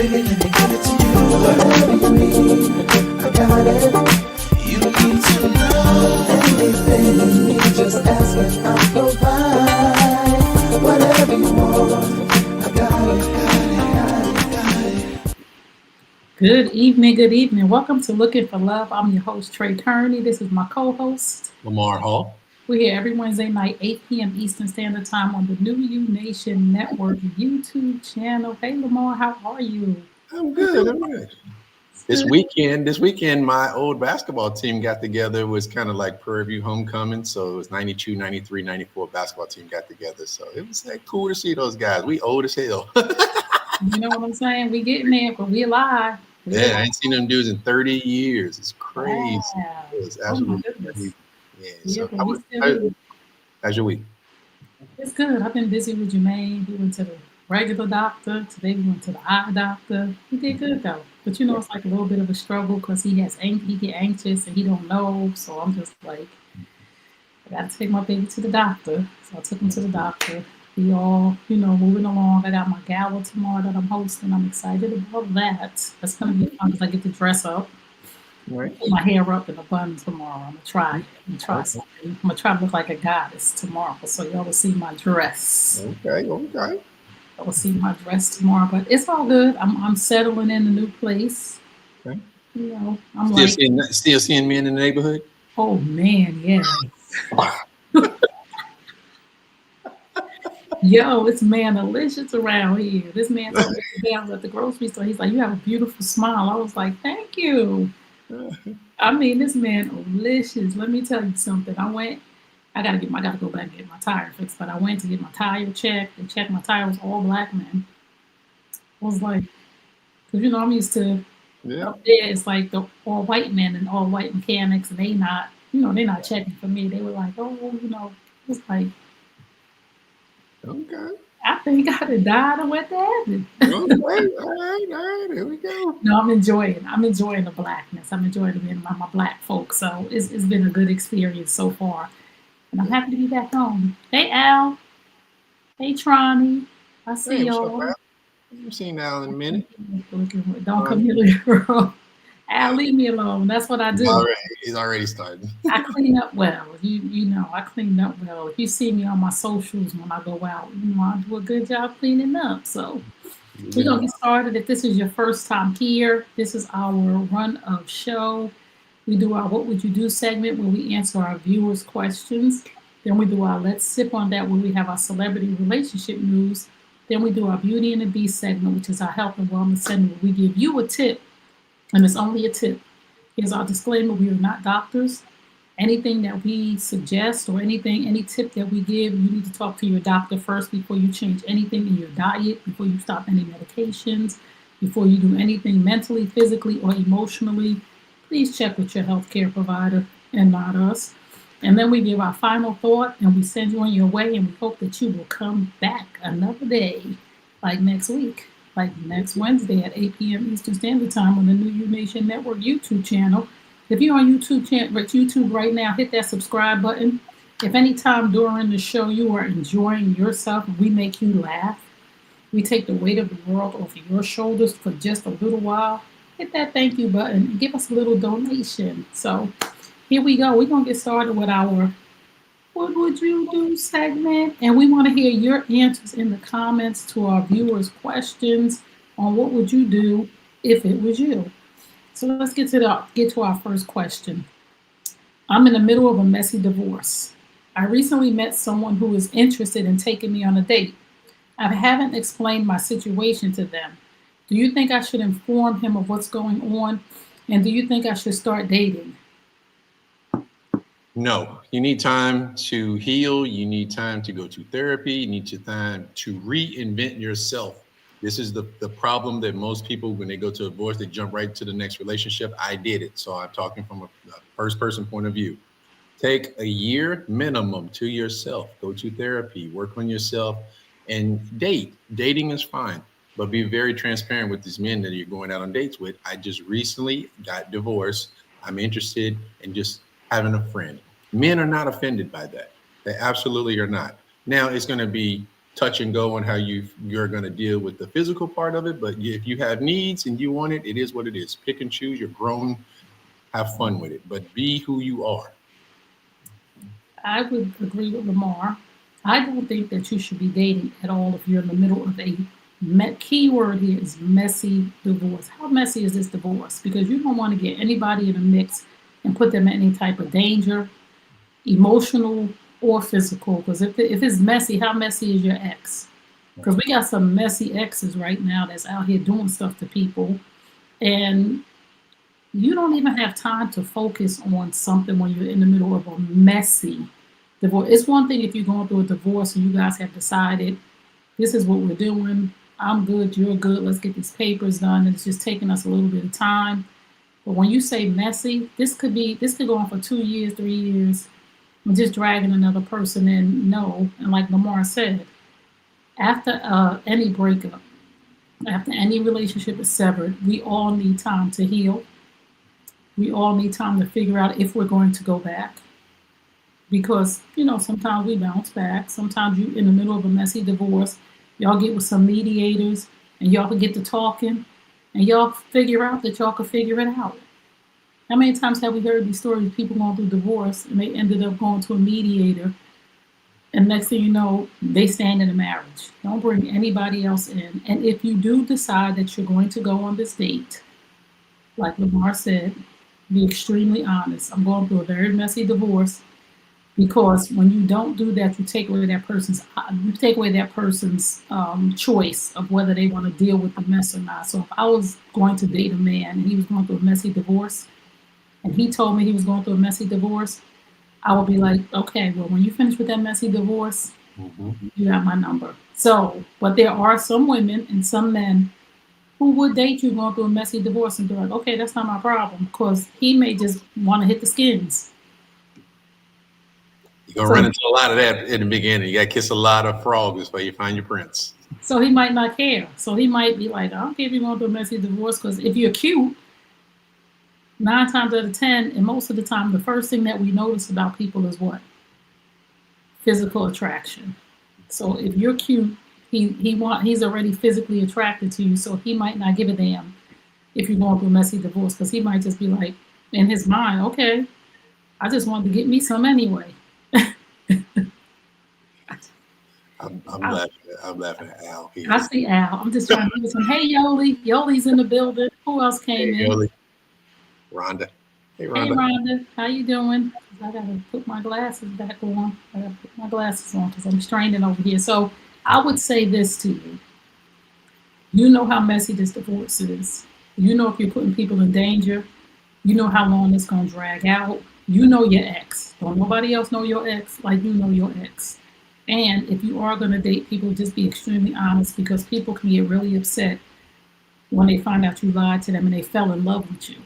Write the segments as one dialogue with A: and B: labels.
A: Baby, let me give it to you. Whatever you need, I got it. You need to know anything you need, just ask and I'll provide. Whatever you want, I got it, got it.
B: Good evening, good evening. Welcome to Looking for Love. I'm your host, Trey Turney. This is my co-host.
C: Lamar Hall.
B: We're here every Wednesday night, 8 p.m. Eastern Standard Time on the New U Nation Network YouTube channel. Hey, Lamar, how are you?
C: I'm good. I'm good. This weekend, my old basketball team got together. It was kind of like Prairie View homecoming. So it was 92, 93, 94 basketball team got together. So it was like cool to see those guys. We old as hell.
B: You know what I'm saying? We getting there, but we alive.
C: I ain't seen them dudes in 30 years. It's crazy.
B: Wow.
C: It's
B: Oh my
C: absolutely
B: goodness.
C: crazy. Yeah.
B: Yeah,
C: So
B: but we still here.
C: how's your week?
B: It's good. I've been busy with Jermaine. We went to the regular doctor. Today we went to the eye doctor. He did good though. But you know, it's like a little bit of a struggle because he get anxious and he don't know. So I'm just like, I got to take my baby to the doctor. So I took him to the doctor. We all, moving along. I got my gala tomorrow that I'm hosting. I'm excited about that. That's gonna be fun because I get to dress up,
C: Right.
B: put my hair up in a bun tomorrow. I'm gonna try. I'm gonna try
C: Okay.
B: something. I'm gonna try to look like a goddess tomorrow, so y'all will see my dress.
C: Okay.
B: I will see my dress tomorrow, but it's all good. I'm settling in a new place.
C: Okay.
B: I'm
C: Still
B: like,
C: seeing men in the neighborhood?
B: oh man, yeah. Yo, it's man delicious around here. This man told me today I was at the grocery store. He's like, you have a beautiful smile. I was like, thank you. I mean, this man delicious. Let me tell you something. I gotta go back and get my tire fixed, but I went to get my tire checked. They checked my tire, it was all black men. I was like, because I'm used to
C: Yeah.
B: up there, it's like the all white men and all white mechanics, and they're not checking for me. They were like, oh, it's like,
C: Okay.
B: I think I'd have died and what happened.
C: Okay. All right. Here we go.
B: No, I'm enjoying the blackness. I'm enjoying being my black folks. So it's been a good experience so far. And I'm happy to be back home. Hey Al. Hey Tronny. I see
C: Hey, what's up,
B: y'all.
C: Al? You've seen Al in a minute.
B: Don't come here, girl. Al, leave me alone. That's what I do.
C: He's already starting.
B: I clean up well. I clean up well. If you see me on my socials when I go out, I do a good job cleaning up. So we're gonna get started. If this is your first time here, this is our run of show. We do our What Would You Do segment where we answer our viewers' questions. Then we do our Let's Sip on That where we have our celebrity relationship news. Then we do our Beauty and the Beast segment, which is our health and wellness segment where we give you a tip, and it's only a tip. Here's our disclaimer: we are not doctors. Anything that we suggest or any tip that we give, you need to talk to your doctor first before you change anything in your diet, before you stop any medications, before you do anything mentally, physically, or emotionally. Please check with your healthcare provider and not us. And then we give our final thought and we send you on your way and we hope that you will come back another day, like next week, like next Wednesday at 8 p.m. Eastern Standard Time on the New U Nation Network YouTube channel. If you're on YouTube right now, hit that subscribe button. If any time during the show you are enjoying yourself and we make you laugh, we take the weight of the world off of your shoulders for just a little while, hit that thank you button and give us a little donation. So here we go. We're going to get started with our What Would You Do segment. And we want to hear your answers in the comments to our viewers' questions on what would you do if it was you. So let's get to our first question. I'm in the middle of a messy divorce. I recently met someone who is interested in taking me on a date. I haven't explained my situation to them. Do you think I should inform him of what's going on? And do you think I should start dating?
C: No, you need time to heal. You need time to go to therapy. You need time to reinvent yourself. This is the problem that most people, when they go to a divorce, they jump right to the next relationship. I did it. So I'm talking from a first person point of view. Take a year minimum to yourself. Go to therapy, work on yourself, and date. Dating is fine, but be very transparent with these men that you're going out on dates with. I just recently got divorced. I'm interested in just having a friend. Men are not offended by that. They absolutely are not. Now it's going to be touch and go on how you're going to deal with the physical part of it. But if you have needs and you want it, it is what it is. Pick and choose. You're grown. Have fun with it, but be who you are.
B: I would agree with Lamar. I don't think that you should be dating at all if you're in the middle of a key word here is messy divorce. How messy is this divorce? Because you don't want to get anybody in the mix and put them in any type of danger, emotional or physical. Because if it's messy, how messy is your ex? Because we got some messy exes right now that's out here doing stuff to people. And you don't even have time to focus on something when you're in the middle of a messy divorce. It's one thing if you're going through a divorce and you guys have decided this is what we're doing. I'm good, you're good, let's get these papers done. And it's just taking us a little bit of time. But when you say messy, this could go on for 2 years, 3 years, and just dragging another person in. No. And like Lamar said, after any breakup, after any relationship is severed, we all need time to heal. We all need time to figure out if we're going to go back. Because, sometimes we bounce back. Sometimes you in the middle of a messy divorce, y'all get with some mediators and y'all can get to talking and y'all figure out that y'all can figure it out. How many times have we heard these stories of people going through divorce and they ended up going to a mediator and next thing you know, they stand in a marriage. Don't bring anybody else in. And if you do decide that you're going to go on this date, like Lamar said, be extremely honest. I'm going through a very messy divorce. Because when you don't do that, you take away that person's choice of whether they want to deal with the mess or not. So if I was going to date a man and he was going through a messy divorce, and he told me he was going through a messy divorce, I would be like, okay, well, when you finish with that messy divorce, you got my number. So, but there are some women and some men who would date you going through a messy divorce and be like, okay, that's not my problem, because he may just want to hit the skins.
C: You're going to run into a lot of that in the beginning. You got to kiss a lot of frogs before you find your prince.
B: So he might not care. So he might be like, I don't care if you want to do a messy divorce, because if you're cute, 9 times out of 10, and most of the time, the first thing that we notice about people is what? Physical attraction. So if you're cute, he's already physically attracted to you, so he might not give a damn if you're going through a messy divorce, because he might just be like, in his mind, okay, I just wanted to get me some anyway.
C: I'm laughing at Al.
B: I see Al. I'm just trying to do some. Hey, Yoli. Yoli's in the building. Who else came in?
C: Yoli. Rhonda. Hey, Rhonda.
B: Hey, Rhonda. How you doing? I gotta put my glasses back on. I gotta put my glasses on because I'm straining over here. So I would say this to you. You know how messy this divorce is. You know if you're putting people in danger. You know how long it's gonna drag out. You know your ex. Don't nobody else know your ex like you know your ex. And if you are going to date people, just be extremely honest, because people can get really upset when they find out you lied to them and they fell in love with you.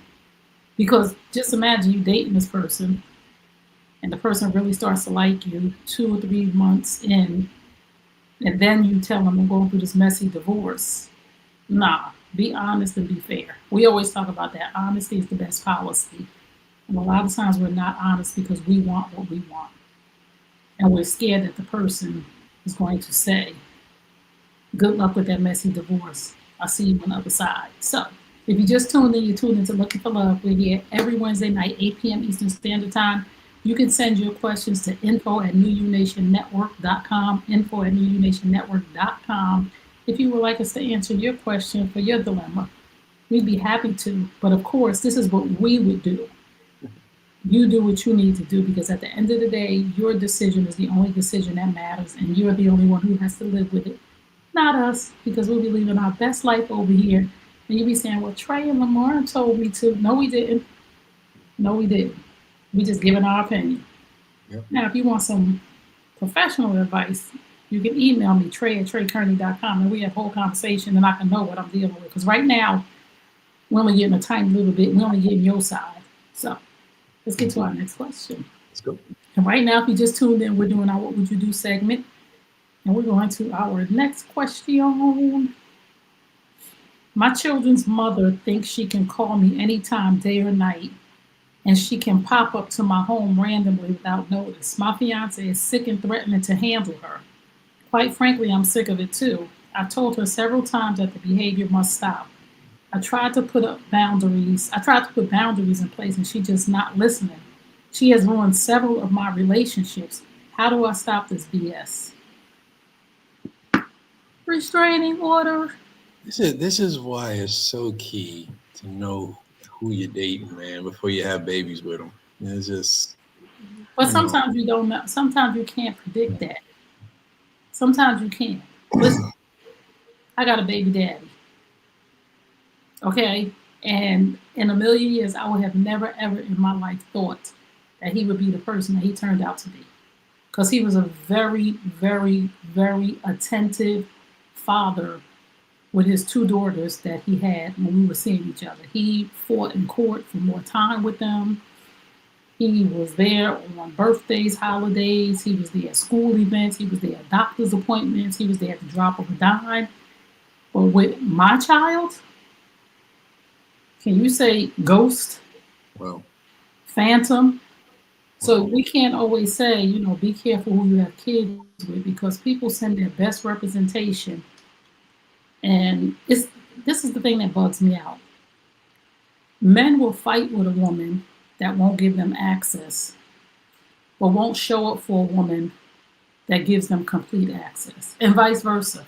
B: Because just imagine you dating this person and the person really starts to like you 2 or 3 months in, and then you tell them I'm going through this messy divorce. Nah, be honest and be fair. We always talk about that. Honesty is the best policy. And a lot of times we're not honest because we want what we want. And we're scared that the person is going to say, good luck with that messy divorce. I'll see you on the other side. So if you just tuned in, you tuned into Looking for Love. We're here every Wednesday night, 8 p.m. Eastern Standard Time. You can send your questions to info@newunationnetwork.com, info@newunationnetwork.com. If you would like us to answer your question for your dilemma, we'd be happy to. But of course, this is what we would do. You do what you need to do, because at the end of the day, your decision is the only decision that matters, and you're the only one who has to live with it. Not us, because we'll be living our best life over here. And you'll be saying, well, Trey and Lamar told me to. No, we didn't. No, we didn't. We just giving our opinion.
C: Yep.
B: Now, if you want some professional advice, you can email me, trey@treykearney.com, and we have a whole conversation, and I can know what I'm dealing with. Because right now, we're only getting a tiny little bit. We're only getting your side. So let's get to our next question.
C: Let's go.
B: And right now, if you just tuned in, we're doing our What Would You Do segment. And we're going to our next question. My children's mother thinks she can call me anytime, day or night, and she can pop up to my home randomly without notice. My fiancé is sick and threatening to handle her. Quite frankly, I'm sick of it too. I told her several times that the behavior must stop. I tried to put boundaries in place and she's just not listening. She has ruined several of my relationships. How do I stop this BS? Restraining order.
C: This is why it's so key to know who you're dating, man, before you have babies with them. It's just,
B: But
C: you know,
B: sometimes you don't know. Sometimes you can't predict that. Sometimes you can't. Listen, I got a baby daddy. Okay. And in a million years, I would have never, ever in my life thought that he would be the person that he turned out to be. Because he was a very, very, very attentive father with his two daughters that he had when we were seeing each other. He fought in court for more time with them. He was there on birthdays, holidays. He was there at school events. He was there at doctor's appointments. He was there at the drop of a dime. But with my child, can you say ghost,
C: well,
B: phantom? So we can't always say, be careful who you have kids with because people send their best representation. And this is the thing that bugs me out. Men will fight with a woman that won't give them access, but won't show up for a woman that gives them complete access, and vice versa.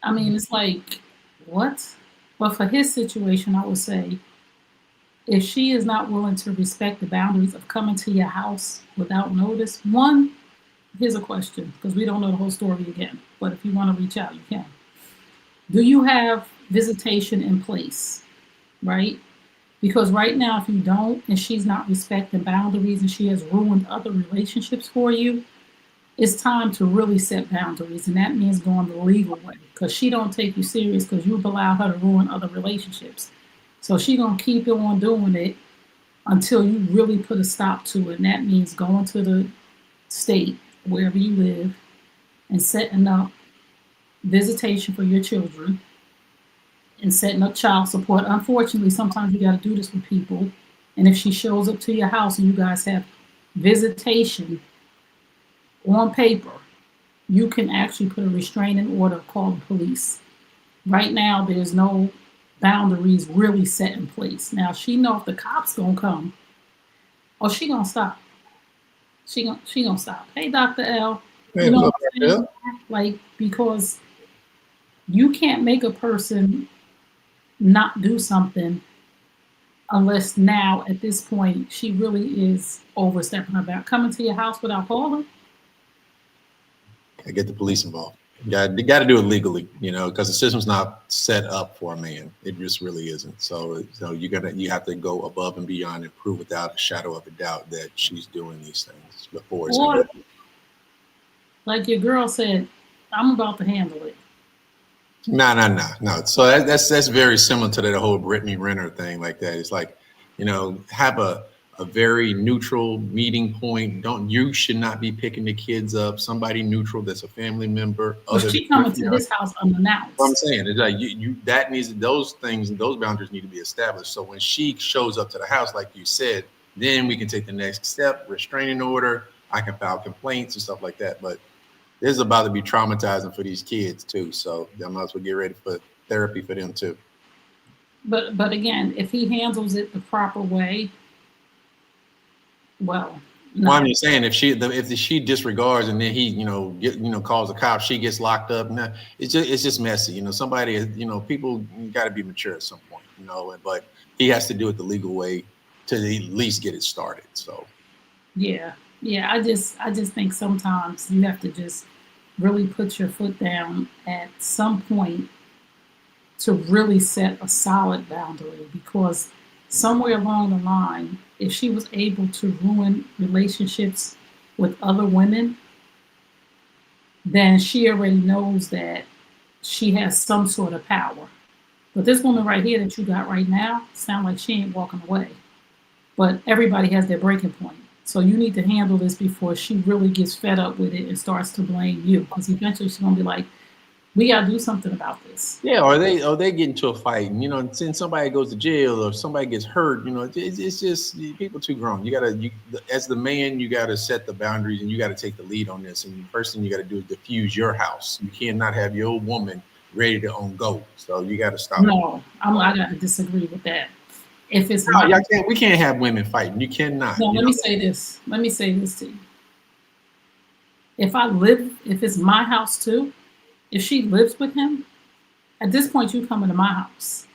B: I mean, it's like, what? But for his situation, I would say, if she is not willing to respect the boundaries of coming to your house without notice, one, here's a question, because we don't know the whole story again, but if you want to reach out, you can. Do you have visitation in place, right? Because right now, if you don't, and she's not respecting boundaries and she has ruined other relationships for you, it's time to really set boundaries. And that means going the legal way because she don't take you serious because you've allowed her to ruin other relationships. So she going to keep on doing it until you really put a stop to it. And that means going to the state, wherever you live, and setting up visitation for your children and setting up child support. Unfortunately, sometimes you got to do this with people. And if she shows up to your house and you guys have visitation on paper, you can actually put a restraining order, call the police. Right now, there's no boundaries really set in place. Now, she know if the cops gonna come, or she gonna stop. She gonna stop. Hey, Dr. L, you know what I'm saying? Like, because you can't make a person not do something unless now at this point she really is overstepping her bounds. Coming to your house without calling.
C: I get the police involved. You got to do it legally, because the system's not set up for a man. It just really isn't. So you have to go above and beyond and prove without a shadow of a doubt that she's doing these things before it's
B: Or, like your girl said, I'm about to handle it.
C: No. So that's very similar to that whole Brittany Renner thing, like that. It's like, have a very neutral meeting point. You should not be picking the kids up. Somebody neutral that's a family member.
B: Well, she coming to his house unannounced.
C: What I'm saying is like that means that those things and those boundaries need to be established. So when she shows up to the house, like you said, then we can take the next step, restraining order. I can file complaints and stuff like that. But this is about to be traumatizing for these kids too. So I might as well get ready for therapy for them too.
B: But again, if he handles it the proper way, well, no.
C: Well, I'm just saying if she disregards and then he calls the cops, she gets locked up. Nah, it's just messy. Somebody people got to be mature at some point. But he has to do it the legal way to at least get it started. So
B: yeah. I just think sometimes you have to just really put your foot down at some point to really set a solid boundary, because somewhere along the line, if she was able to ruin relationships with other women, then she already knows that she has some sort of power. But this woman right here that you got right now sounds like she ain't walking away. But everybody has their breaking point. So you need to handle this before she really gets fed up with it and starts to blame you. Because eventually she's going to be like, We gotta do something about this.
C: Yeah, or they get into a fight, and since somebody goes to jail or somebody gets hurt, it's just people too grown. As the man, you gotta set the boundaries and you gotta take the lead on this. And the first thing you gotta do is diffuse your house. You cannot have your woman ready to on go. So you gotta stop.
B: No, I gotta disagree with that. If it's
C: we can't have women fighting. You cannot.
B: No, let me say this. Let me say this to you. If it's my house too, if she lives with him, at this point you coming to my house.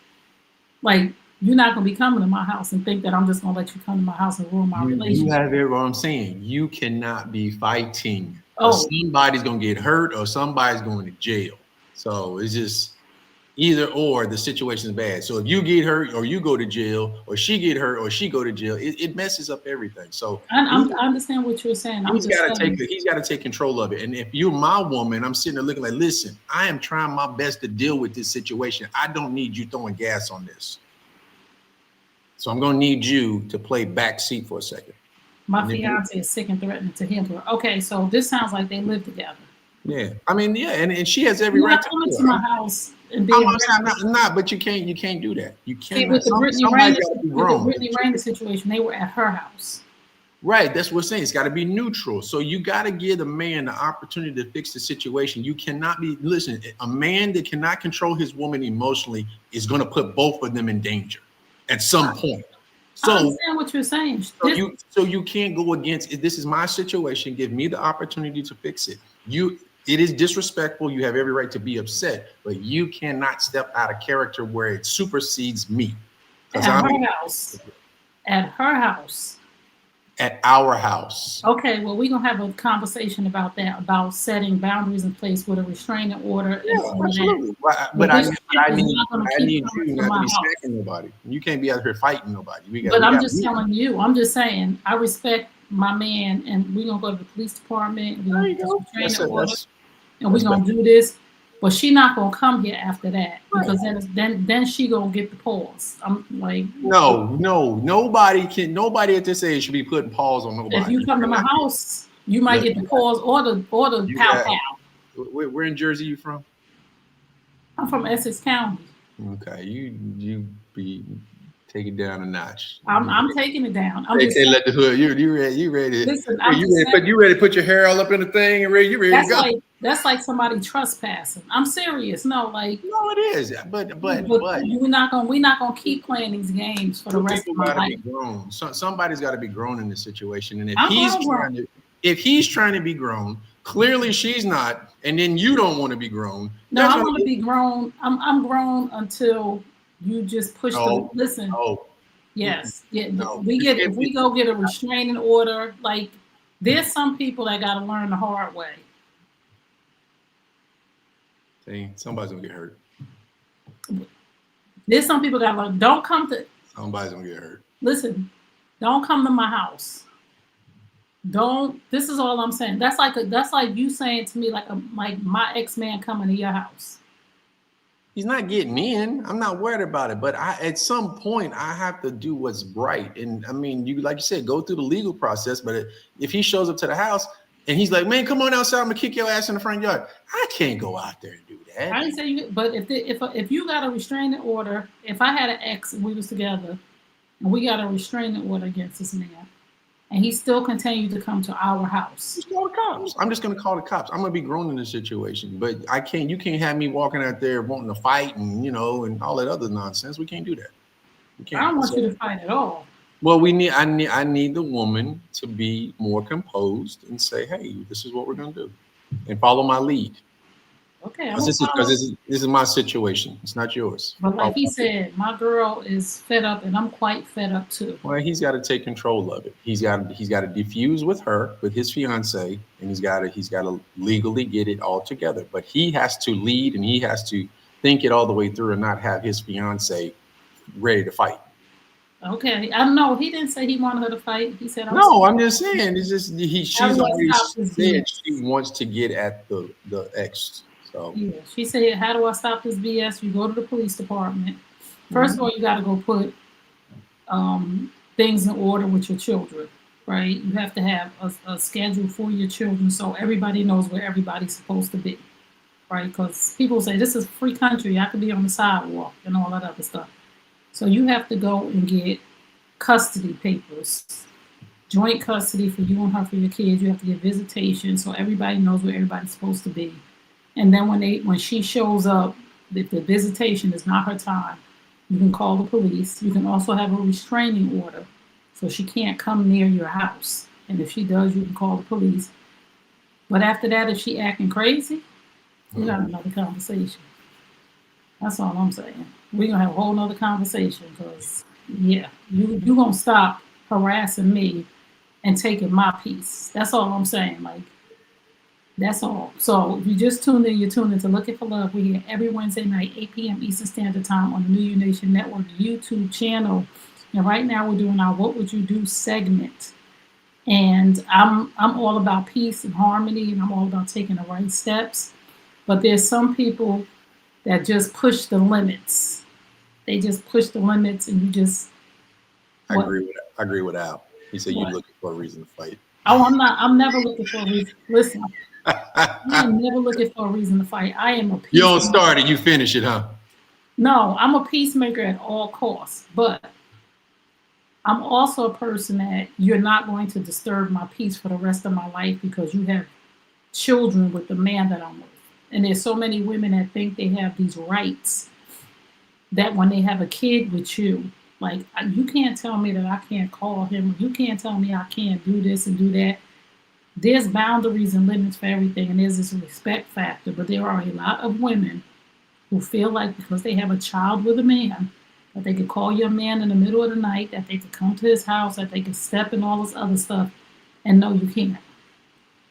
B: Like, you're not gonna be coming to my house and think that I'm just gonna let you come to my house and ruin my relationship.
C: You have it what I'm saying. You cannot be fighting.
B: Oh.
C: Somebody's gonna get hurt or somebody's going to jail. So it's just either or. The situation is bad. So if you get hurt or you go to jail, or she get hurt or she go to jail, it messes up everything. So
B: I understand what you're saying.
C: He's got to take control of it. And if you're my woman, I'm sitting there looking like, listen, I am trying my best to deal with this situation. I don't need you throwing gas on this. So I'm going to need you to play backseat for a second.
B: My fiance is sick and threatening to him. Okay, so this sounds like they live together.
C: Yeah, I mean, yeah, and she has every right to
B: come into my house. And
C: I'm not, but you can't do that. You can't.
B: With the Brittany Rainer situation, they were at her house.
C: Right, that's what we're saying. It's got to be neutral. So you got to give the man the opportunity to fix the situation. You cannot listen. A man that cannot control his woman emotionally is going to put both of them in danger at some point. So
B: I understand what you're saying.
C: So you can't go against it. This is my situation. Give me the opportunity to fix it. It is disrespectful. You have every right to be upset, but you cannot step out of character where it supersedes me.
B: At her house. At her house.
C: At our house.
B: Okay, well, we're going to have a conversation about that, about setting boundaries in place with a restraining order.
C: Yeah, absolutely. But I need you not to be smacking nobody. You can't be out here fighting nobody.
B: I'm just telling you. I'm just saying, I respect my man, and we're going to go to the police department. We're going to get a restraining order, and we're going to do this. But she not gonna come here after that, because then she gonna get the pause. I'm like,
C: no, nobody at this age should be putting pause on nobody.
B: If you come to my house, you might get the pause or the pow pow.
C: Where in Jersey you from?
B: I'm from Essex County.
C: Okay, you be take it down a notch.
B: I'm taking it down.
C: They let the hood. You ready?
B: Listen,
C: you ready to put your hair all up in the thing and ready? You ready to go?
B: That's like somebody trespassing. I'm serious. No,
C: it is. But
B: we're not gonna keep playing these games for the rest of my life.
C: Be grown. Somebody's got to be grown in this situation. And if he's trying to be grown, clearly she's not. And then you don't want to be grown.
B: No, I want to be grown. I'm grown until you just push the listen.
C: Oh.
B: Yes. Yeah. No, if we go get a restraining order, like there's some people that got to learn the hard way.
C: Dang, somebody's gonna get hurt.
B: There's some people that like, don't come to.
C: Somebody's gonna get hurt.
B: Listen, don't come to my house. Don't. This is all I'm saying. That's like you saying to me like my ex-man coming to your house.
C: He's not getting in. I'm not worried about it. But at some point, I have to do what's right. And I mean, like you said, go through the legal process. But if he shows up to the house and he's like, "Man, come on outside. I'm gonna kick your ass in the front yard," I can't go out there and do that.
B: I didn't say you. But if you got a restraining order, if I had an ex and we was together, and we got a restraining order against this man, and he still continued to come to our house,
C: just call the cops. I'm just gonna call the cops. I'm gonna be grown in this situation, but I can't. You can't have me walking out there wanting to fight and and all that other nonsense. We can't do that.
B: I don't want you to fight at all.
C: Well, I need the woman to be more composed and say, "Hey, this is what we're gonna do," and follow my lead.
B: Okay.
C: This is my situation. It's not yours.
B: But like he said, my girl is fed up, and I'm quite fed up too.
C: Well, he's got to take control of it. He's got to diffuse with his fiance, and he's got to legally get it all together. But he has to lead, and he has to think it all the way through, and not have his fiance ready to fight.
B: Okay, I don't know. He didn't say he wanted her to fight. He said,
C: I'm just saying. It's just she's already said she wants to get at the ex. So.
B: Yeah, she said, "How do I stop this BS?" You go to the police department. First of all, you got to go put things in order with your children, right? You have to have a schedule for your children so everybody knows where everybody's supposed to be, right? Because people say this is a free country. I could be on the sidewalk and all that other stuff. So you have to go and get custody papers, joint custody for you and her for your kids. You have to get visitation so everybody knows where everybody's supposed to be. And then when she shows up, if the visitation is not her time, you can call the police. You can also have a restraining order, so she can't come near your house. And if she does, you can call the police. But after that, if she acting crazy, we got another conversation. That's all I'm saying. We're gonna have a whole nother conversation because yeah, you gonna stop harassing me and taking my peace. That's all I'm saying. Like, that's all. So if you just tuned in, you're tuned in to Looking for Love. We're here every Wednesday night, 8 p.m. Eastern Standard Time on the New You Nation Network YouTube channel. And right now we're doing our What Would You Do segment. And I'm all about peace and harmony, and I'm all about taking the right steps. But there's some people that just push the limits. They just push the limits, and you just.
C: I agree with Al. He said you're looking for a reason to fight.
B: Oh, I'm not. I'm never looking for a reason. Listen, I am never looking for a reason to fight. I am a peacemaker.
C: You don't start it, you finish it, huh?
B: No, I'm a peacemaker at all costs. But I'm also a person that you're not going to disturb my peace for the rest of my life because you have children with the man that I'm with. And there's so many women that think they have these rights that when they have a kid with you, like, you can't tell me that I can't call him. You can't tell me I can't do this and do that. There's boundaries and limits for everything, and there's this respect factor. But there are a lot of women who feel like because they have a child with a man, that they could call your man in the middle of the night, that they could come to his house, that they could step in all this other stuff. And no, you can't.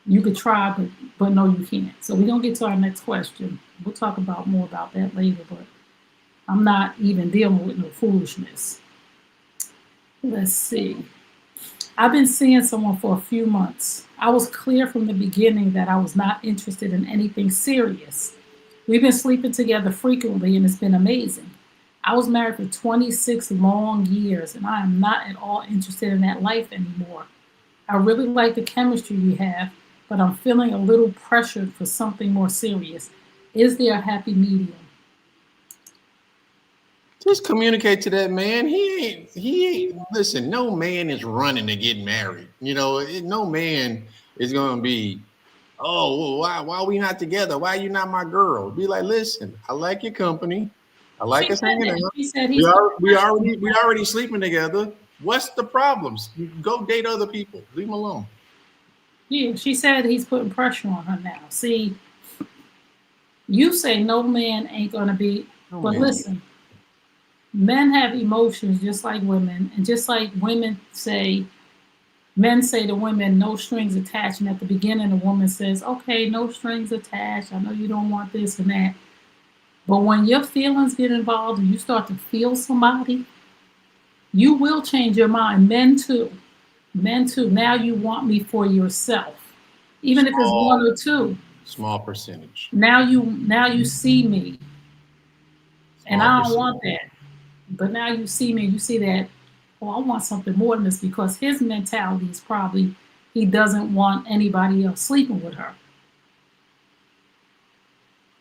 B: You could try, but no, you can't. So we're going to get to our next question. We'll talk about more about that later, but I'm not even dealing with no foolishness. Let's see. I've been seeing someone for a few months. I was clear from the beginning that I was not interested in anything serious. We've been sleeping together frequently, and it's been amazing. I was married for 26 long years, and I am not at all interested in that life anymore. I really like the chemistry we have, but I'm feeling a little pressured for something more serious. Is there a happy medium?
C: Just communicate to that man. He ain't, listen, no man is running to get married. You know, no man is going to be, oh, well, why are we not together? Why are you not my girl? Be like, listen, I like your company. I like us hanging out. We already sleeping together. What's the problems? Go date other people. Leave them alone.
B: Yeah, she said he's putting pressure on her now. See, you say no man ain't going to be, but listen, men have emotions just like women. And just like men say to women, no strings attached. And at the beginning, the woman says, okay, no strings attached. I know you don't want this and that. But when your feelings get involved and you start to feel somebody, you will change your mind. Men too. Now you want me for yourself. Even if it's one or two.
C: Small percentage.
B: Now you see me. And I don't want that. But now you see me and you see that, I want something more than this, because his mentality is probably he doesn't want anybody else sleeping with her.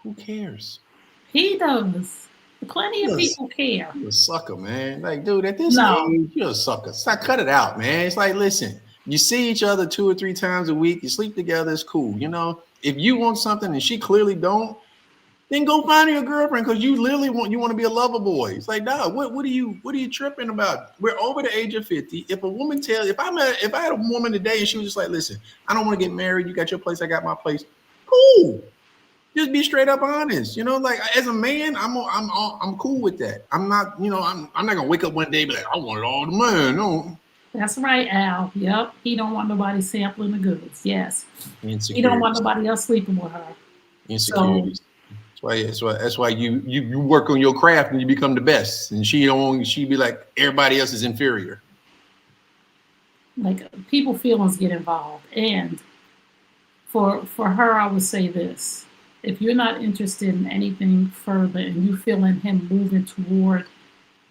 C: Who cares?
B: He does. Plenty of people care.
C: You're a sucker, man. Like, dude, at this age, you're a sucker. Cut it out, man. It's like, listen, you see each other 2 or 3 times a week. You sleep together. It's cool. You know, if you want something and she clearly don't, then go find your girlfriend, because you literally want to be a lover boy. It's like, dog, what are you tripping about? We're over the age of 50. If a woman if I had a woman today and she was just like, listen, I don't want to get married. You got your place, I got my place. Cool. Just be straight up honest. You know, like, as a man, I'm cool with that. I'm not, you know, I'm not gonna wake up one day and be like, I want it all the man. No.
B: That's right, Al. Yep. He don't want nobody sampling the goods. Yes. He don't want nobody else sleeping with her.
C: Insecurities. That's why you work on your craft and you become the best. And she be like, everybody else is inferior.
B: Like, people feelings get involved. And for her, I would say this. If you're not interested in anything further and you feeling him moving toward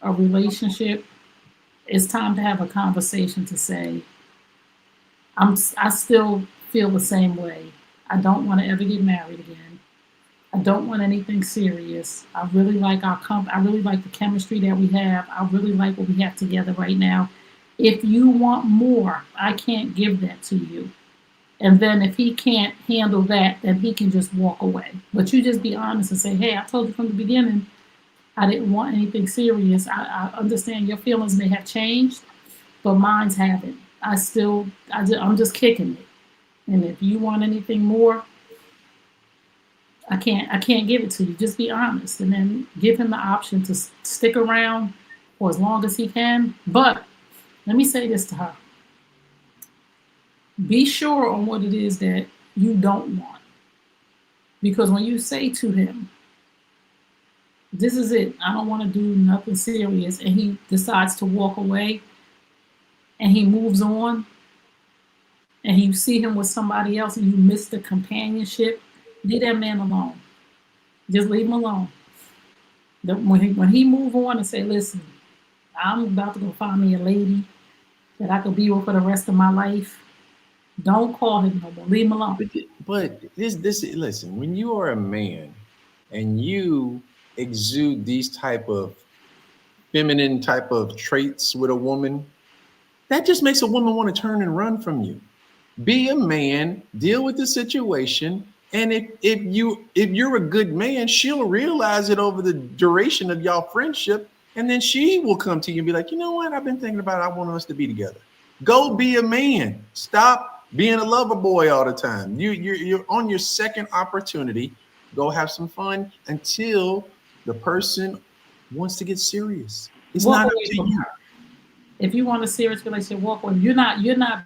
B: a relationship, it's time to have a conversation to say, I still feel the same way. I don't want to ever get married again. I don't want anything serious. I really like I really like the chemistry that we have. I really like what we have together right now. If you want more, I can't give that to you. And then if he can't handle that, then he can just walk away. But you just be honest and say, hey, I told you from the beginning, I didn't want anything serious. I understand your feelings may have changed, but mine's haven't. I'm just kicking it. And if you want anything more, I can't give it to you. Just be honest, and then give him the option to stick around for as long as he can. But let me say this to her: be sure on what it is that you don't want, because when you say to him, "This is it. I don't want to do nothing serious," and he decides to walk away, and he moves on, and you see him with somebody else, and you miss the companionship, leave that man alone. Just leave him alone. When he move on and say, listen, I'm about to go find me a lady that I could be with for the rest of my life, don't call him no more. Leave him alone.
C: But this listen, when you are a man and you exude these type of feminine type of traits with a woman, that just makes a woman want to turn and run from you. Be a man, deal with the situation, and if you're a good man, she'll realize it over the duration of y'all friendship, and then she will come to you and be like, you know what, I've been thinking about it. I want us to be together. Go be a man. Stop being a lover boy all the time. You're on your second opportunity. Go have some fun until the person wants to get serious. It's
B: Walk
C: not up
B: away
C: to
B: from
C: you.
B: her. If you want a serious relationship, walk away. You're not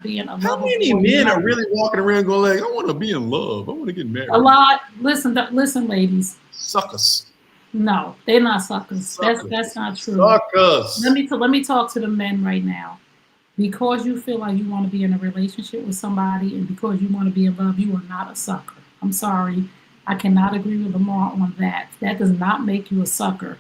B: being a
C: How
B: lover
C: many
B: boy.
C: men are really walking around going like, I want to be in love. I want to get married.
B: A lot. Listen, ladies.
C: Suckers.
B: No, they're not suckers.
C: Suckers.
B: That's not true.
C: Suckers.
B: Let me talk to the men right now. Because you feel like you want to be in a relationship with somebody, and because you want to be in love, you are not a sucker. I'm sorry. I cannot agree with Lamar on that. That does not make you a sucker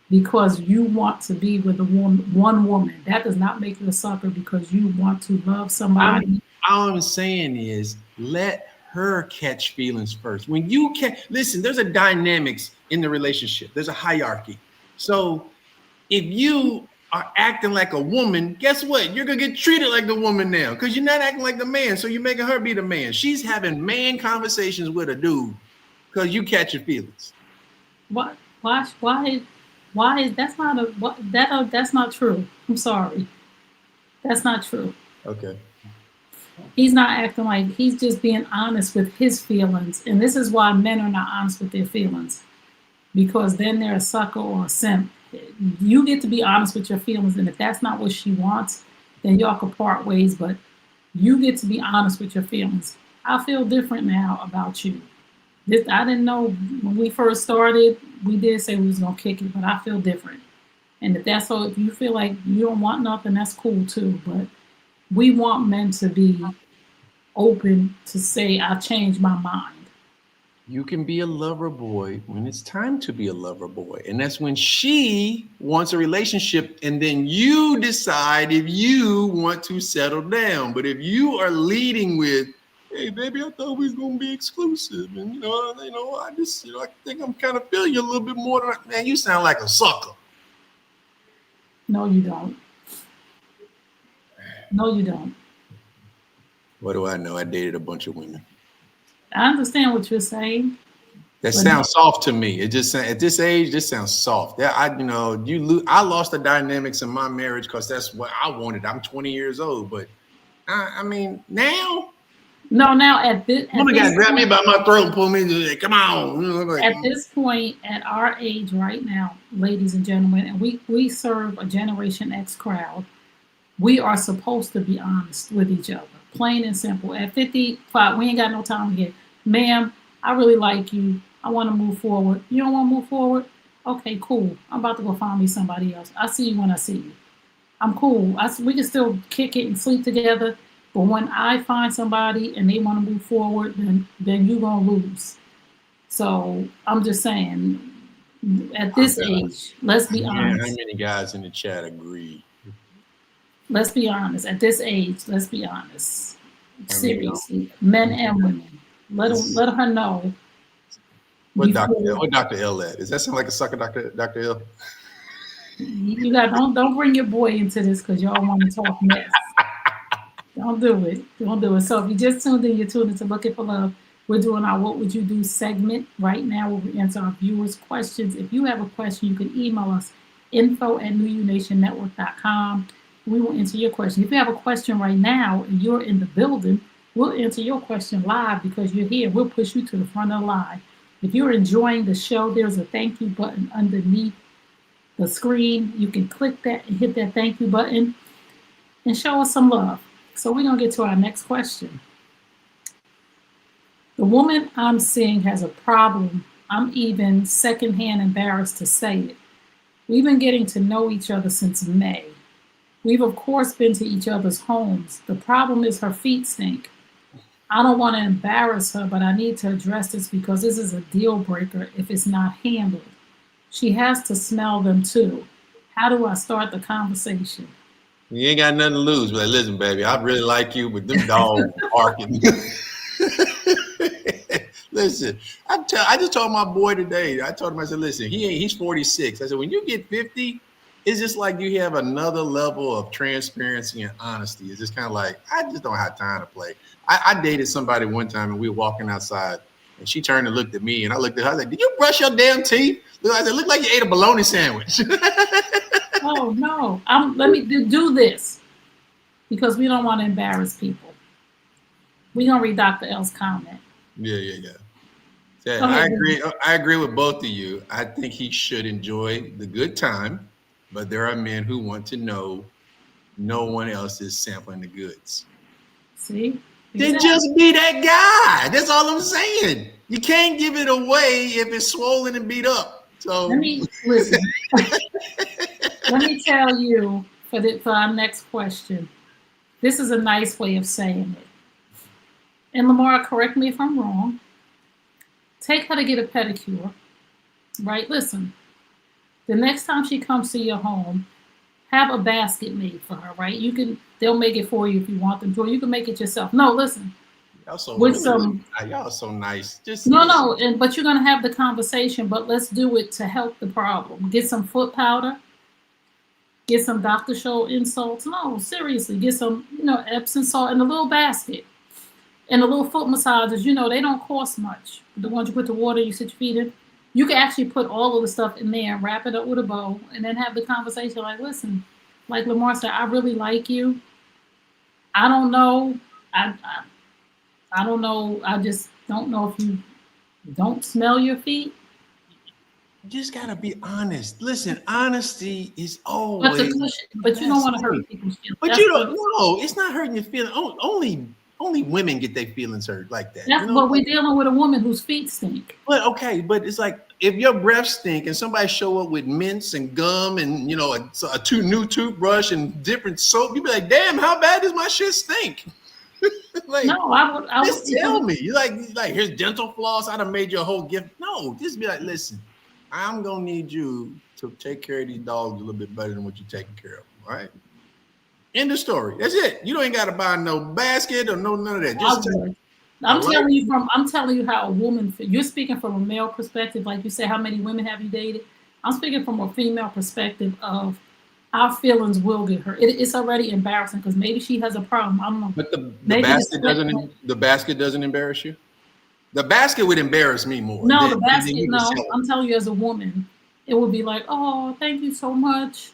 B: because you want to be with one woman. That does not make you a sucker because you want to love somebody.
C: All I'm saying is let her catch feelings first. When you can listen, there's a dynamics in the relationship. There's a hierarchy. So if you are acting like a woman, guess what? You're gonna get treated like the woman now because you're not acting like the man. So you're making her be the man. She's having man conversations with a dude because you catch your feelings.
B: What? Why is that's not a what that that's not true. I'm sorry. That's not true.
C: Okay.
B: He's not acting like he's just being honest with his feelings. And this is why men are not honest with their feelings. Because then they're a sucker or a simp. You get to be honest with your feelings, and if that's not what she wants, then y'all can part ways, but you get to be honest with your feelings. I feel different now about you. I didn't know when we first started, we did say we was gonna kick it, but I feel different. And if you feel like you don't want nothing, that's cool too. But we want men to be open to say, I changed my mind.
C: You can be a lover boy when it's time to be a lover boy. And that's when she wants a relationship. And then you decide if you want to settle down. But if you are leading with, hey, baby, I thought we was going to be exclusive. And, I just, I think I'm kind of feeling you a little bit more than man, you sound like a sucker.
B: No, you don't. No, you don't.
C: What do I know? I dated a bunch of women.
B: I understand what you're saying.
C: That sounds soft to me. It just at this age, this sounds soft. Yeah, I lost the dynamics in my marriage because that's what I wanted. I'm 20 years old, but I mean now.
B: No, now at this.
C: Woman got to grab me by my throat and pull me to like, come on.
B: At this point, at our age right now, ladies and gentlemen, and we serve a Generation X crowd. We are supposed to be honest with each other, plain and simple. At 55, we ain't got no time here. Ma'am, I really like you. I want to move forward. You don't want to move forward? Okay, cool. I'm about to go find me somebody else. I see you when I see you. I'm cool. We can still kick it and sleep together. But when I find somebody and they want to move forward, then you're going to lose. So I'm just saying, at this age, let's be honest.
C: How many guys in the chat agree?
B: Let's be honest. At this age, let's be honest. Seriously, men and women. Let her know
C: What Dr. L at? Does that sound like a sucker, Dr. L?
B: You got don't bring your boy into this because y'all want to talk mess. Don't do it. Don't do it. So if you just tuned in, you're tuned into Looking for Love. We're doing our What Would You Do segment right now where we answer our viewers' questions. If you have a question, you can email us info@newunationnetwork.com. We will answer your question. If you have a question right now and you're in the building, we'll answer your question live because you're here. We'll push you to the front of the line. If you're enjoying the show, there's a thank you button underneath the screen. You can click that and hit that thank you button and show us some love. So we're going to get to our next question. The woman I'm seeing has a problem. I'm even secondhand embarrassed to say it. We've been getting to know each other since May. We've, of course, been to each other's homes. The problem is her feet stink. I don't want to embarrass her, but I need to address this because this is a deal breaker if it's not handled. She has to smell them too. How do I start the conversation?
C: You ain't got nothing to lose. But listen, baby, I really like you, but them dogs barking. Listen, I just told my boy today. I told him, I said, listen, he's 46. I said, when you get 50, it's just like you have another level of transparency and honesty. It's just kind of like, I just don't have time to play. I dated somebody one time and we were walking outside and she turned and looked at me and I looked at her. I was like, did you brush your damn teeth? I said, look like you ate a bologna sandwich.
B: Oh, no. Let me do this because we don't want to embarrass people. We're going to read Dr. L's comment.
C: Yeah. I agree with both of you. I think he should enjoy the good time, but there are men who want to know no one else is sampling the goods.
B: See?
C: Then just be that guy. That's all I'm saying. You can't give it away if it's swollen and beat up. So
B: let me listen. Let me tell you for our next question. This is a nice way of saying it. And Lamar, correct me if I'm wrong. Take her to get a pedicure, right? Listen, the next time she comes to your home, have a basket made for her, right? They'll make it for you if you want them to, or you can make it yourself. No, listen.
C: Y'all so nice.
B: But you're gonna have the conversation, but let's do it to help the problem. Get some foot powder, get some Dr. Scholl insults. No, seriously, get some, Epsom salt in a little basket. And the little foot massages, they don't cost much. The ones you put the water, you sit your feet in. You can actually put all of the stuff in there and wrap it up with a bow and then have the conversation like, listen, like Lamar said, I really like you. I don't know. I don't know. I just don't know if you don't smell your feet.
C: You just got to be honest. Listen, honesty is always.
B: But you don't want to hurt people's feelings.
C: But you don't. No, it's not hurting your feelings. Only women get their feelings hurt like that.
B: That's what we're dealing with, a woman whose feet stink.
C: But it's like if your breath stink and somebody show up with mints and gum and a new toothbrush and different soap, you be like, damn, how bad does my shit stink? Like, no, I would just tell me. You like here's dental floss. I done made you a whole gift. No, just be like, listen, I'm gonna need you to take care of these dogs a little bit better than what you're taking care of. All right. End of story. That's it. You ain't got to buy no basket or none of that.
B: I'm telling you how a woman. You're speaking from a male perspective, like you said. How many women have you dated? I'm speaking from a female perspective of our feelings will get hurt. It's already embarrassing because maybe she has a problem. I don't know.
C: But the basket doesn't embarrass you. The basket would embarrass me more.
B: No, the basket. No, I'm telling you, as a woman, it would be like, oh, thank you so much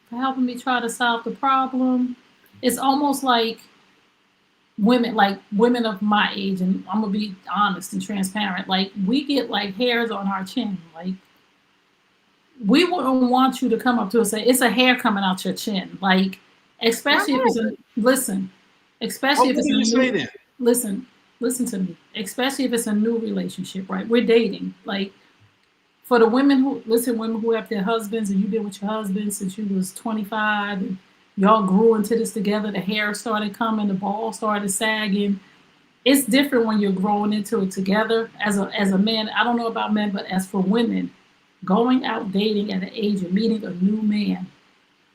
B: for helping me try to solve the problem. It's almost like women of my age, and I'm gonna be honest and transparent, like we get like hairs on our chin. Like we wouldn't want you to come up to us and say, it's a hair coming out your chin. Like, especially if it's listen to me. Especially if it's a new relationship, right? We're dating. Like, for the women who have their husbands and you've been with your husband since you was 25 and y'all grew into this together, the hair started coming, the ball started sagging. It's different when you're growing into it together. As a man, I don't know about men, but as for women, going out dating at an age of meeting a new man,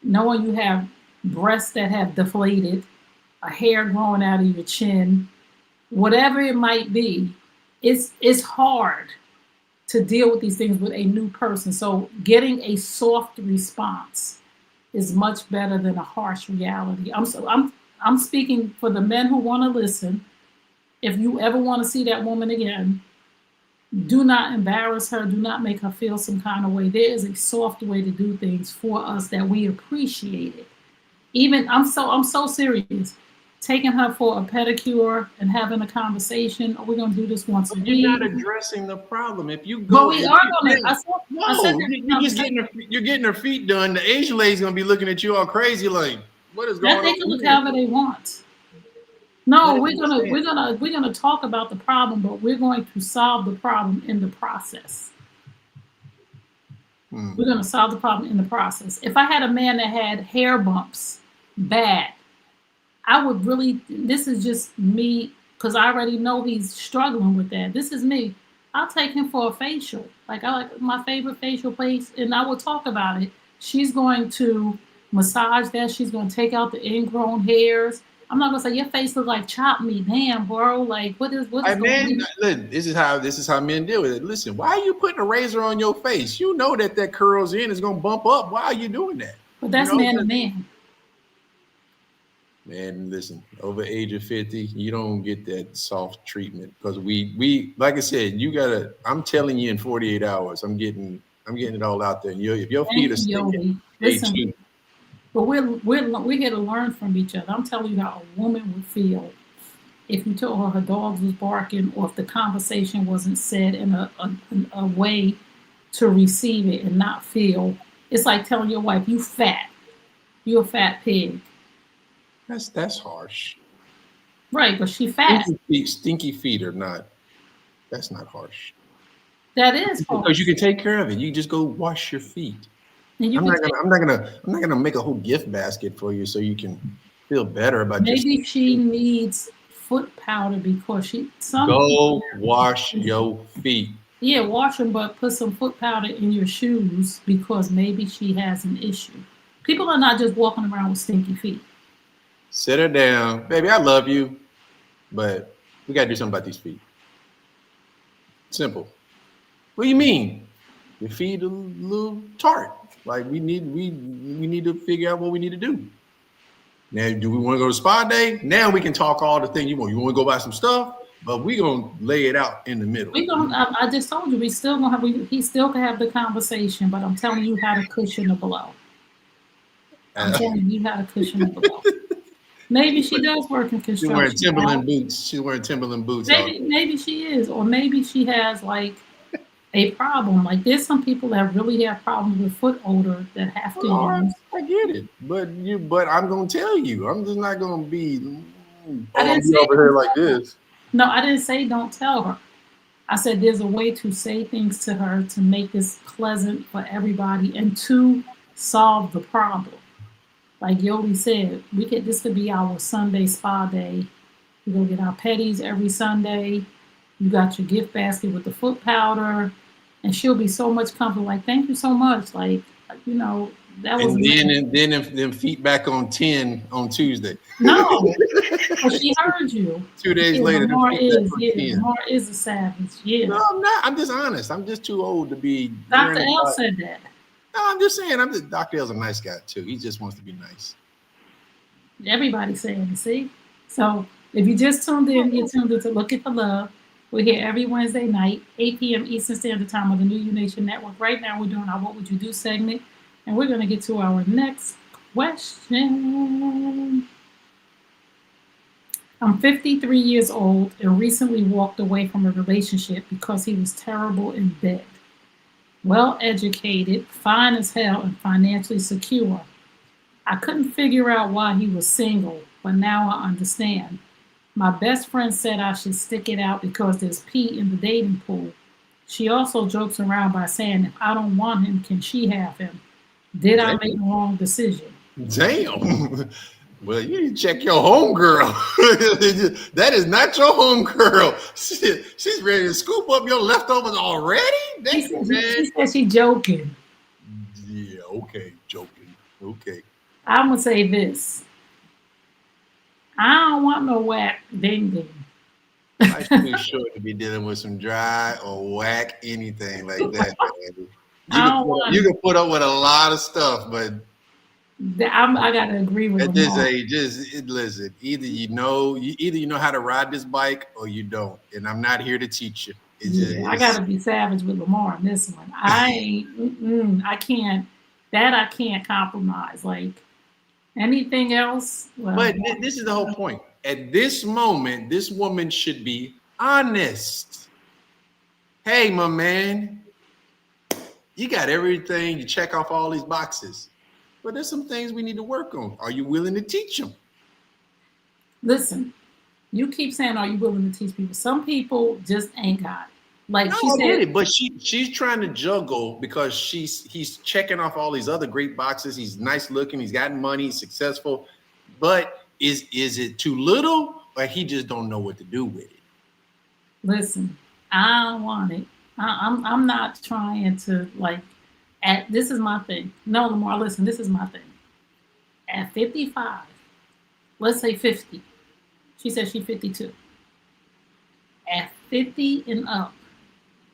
B: knowing you have breasts that have deflated, a hair growing out of your chin, whatever it might be, it's hard. to deal with these things with a new person. So getting a soft response is much better than a harsh reality. I'm speaking for the men who want to listen. If you ever want to see that woman again, do not embarrass her. Do not make her feel some kind of way. There is a soft way to do things for us that we appreciate it. Even I'm so serious. Taking her for a pedicure and having a conversation. We're gonna do this once a
C: But you're not
B: week.
C: addressing the problem. If you
B: But
C: go,
B: we
C: if
B: are
C: you
B: gonna.
C: get-
B: I said
C: no,
B: that
C: you're just you're getting her feet done. The Asian lady's gonna be looking at you all crazy, like, what is
B: that
C: going
B: they can
C: on
B: look
C: here?
B: however they want. No,
C: Let
B: we're
C: me
B: gonna
C: understand.
B: we're gonna talk about the problem, but we're going to solve the problem in the process. We're gonna solve the problem in the process. If I had a man that had hair bumps, bad, I would really. This is just me because I already know he's struggling with that. This is me. I'll take him for a facial. Like I like my favorite facial place, and I will talk about it. She's going to massage that. She's going to take out the ingrown hairs. I'm not gonna say your face looks like chopped meat. Damn, bro. Like what is
C: I
B: going
C: man,
B: on?
C: look, this is how men deal with it. Listen, why are you putting a razor on your face? You know that curls in is gonna bump up. Why are you doing that?
B: But
C: You
B: that's
C: know,
B: man to man.
C: man, listen, over age of 50, you don't get that soft treatment because we like I said, you gotta. I'm telling you, in 48 hours, I'm getting it all out there. And if your feet
B: Thank
C: are
B: you,
C: stinking,
B: Yogi.
C: day
B: Listen,
C: two.
B: but we're here to learn from each other. I'm telling you how a woman would feel if you told her her dog was barking or if the conversation wasn't said in a way to receive it and not feel. It's like telling your wife, you fat. You're a fat pig.
C: That's harsh.
B: Right, but she fat.
C: Stinky feet are not. That's not harsh
B: That is
C: because you
B: harsh.
C: can take care of it. You just go wash your feet.
B: And you can take,
C: I'm not gonna make a whole gift basket for you so you can feel better about
B: maybe
C: yourself.
B: she needs foot powder because some
C: Go wash your feet.
B: yeah, wash them, but put some foot powder in your shoes because maybe she has an issue. People are not just walking around with stinky feet.
C: Sit her down, baby. I love you, but we gotta do something about these feet. Simple. What do you mean? Your feet a little tart. Like we need to figure out what we need to do. Now, do we want to go to spa day? Now we can talk all the things you want. You want to go buy some stuff, but we gonna lay it out in the middle.
B: We don't. I just told you we still gonna have. He still can have the conversation, but I'm telling you how to cushion the blow. I'm
C: Uh,
B: telling you how to cushion the blow. Maybe she does work in
C: she's wearing
B: construction.
C: Timberland boots. She's wearing Timberland boots all
B: Maybe she is, or maybe she has like a problem. Like there's some people that really have problems with foot odor that have to
C: Oh,
B: use.
C: I get it, but I'm gonna tell you. I'm just not gonna be.
B: I
C: Oh, I'm
B: didn't
C: be
B: say
C: over here
B: don't
C: like
B: tell her.
C: this.
B: No, I didn't say don't tell her. I said there's a way to say things to her to make this pleasant for everybody and to solve the problem. Like Yoli said, this could be our Sunday spa day. We go get our petties every Sunday. You got your gift basket with the foot powder, and she'll be so much comfortable. Like, thank you so much. Like, you know, that was
C: And then them feet back on 10 on Tuesday.
B: no. But she heard you.
C: 2 days
B: Yeah,
C: later, them feet back on 10.
B: Lamar is a savage.
C: No,
B: Yeah.
C: I'm not. I'm just honest. I'm just too old to be
B: Dr.
C: worrying
B: L
C: about.
B: said that.
C: No, I'm just saying. Dr. L's a nice guy too. He just wants to be nice.
B: Everybody's saying it, see? So if you just tuned in, you're tuned in to Look at the Love. We're here every Wednesday night, 8 p.m. Eastern Standard Time on the New U Nation Network. Right now, we're doing our What Would You Do segment, and we're going to get to our next question. I'm 53 years old and recently walked away from a relationship because he was terrible in bed. Well educated, fine as hell, and financially secure. I couldn't figure out why he was single, but now I understand. My best friend said I should stick it out because there's pee in the dating pool. She also jokes around by saying, if I don't want him, can she have him? Did I make the wrong decision?
C: Damn. Well, you need to check your home girl. That is not your home girl. She's ready to scoop up your leftovers already?
B: She said she joking.
C: Yeah, okay, joking. Okay.
B: I'm going to say this. I don't want no whack ding ding.
C: Life's too short to be dealing with some dry or whack anything like that, man. You can put up with a lot of stuff, but
B: I gotta agree with
C: at this
B: Lamar.
C: age, listen. Either you know how to ride this bike or you don't, and I'm not here to teach you.
B: I gotta be savage with Lamar on this one. I can't. That I can't compromise. Like anything else. Well,
C: but this is the whole point. At this moment, this woman should be honest. Hey, my man, you got everything. You check off all these boxes, but there's some things we need to work on. Are you willing to teach them?
B: Listen, you keep saying, "Are you willing to teach people?" Some people just ain't got it. Like she
C: I
B: said,
C: get it, but she's trying to juggle because he's checking off all these other great boxes. He's nice looking. He's got money. He's successful. But is it too little, or he just don't know what to do with it?
B: listen, I don't want it. I'm not trying to like. This is my thing. No, Lamar, listen, this is my thing. At 55, let's say 50. She said she's 52. At 50 and up,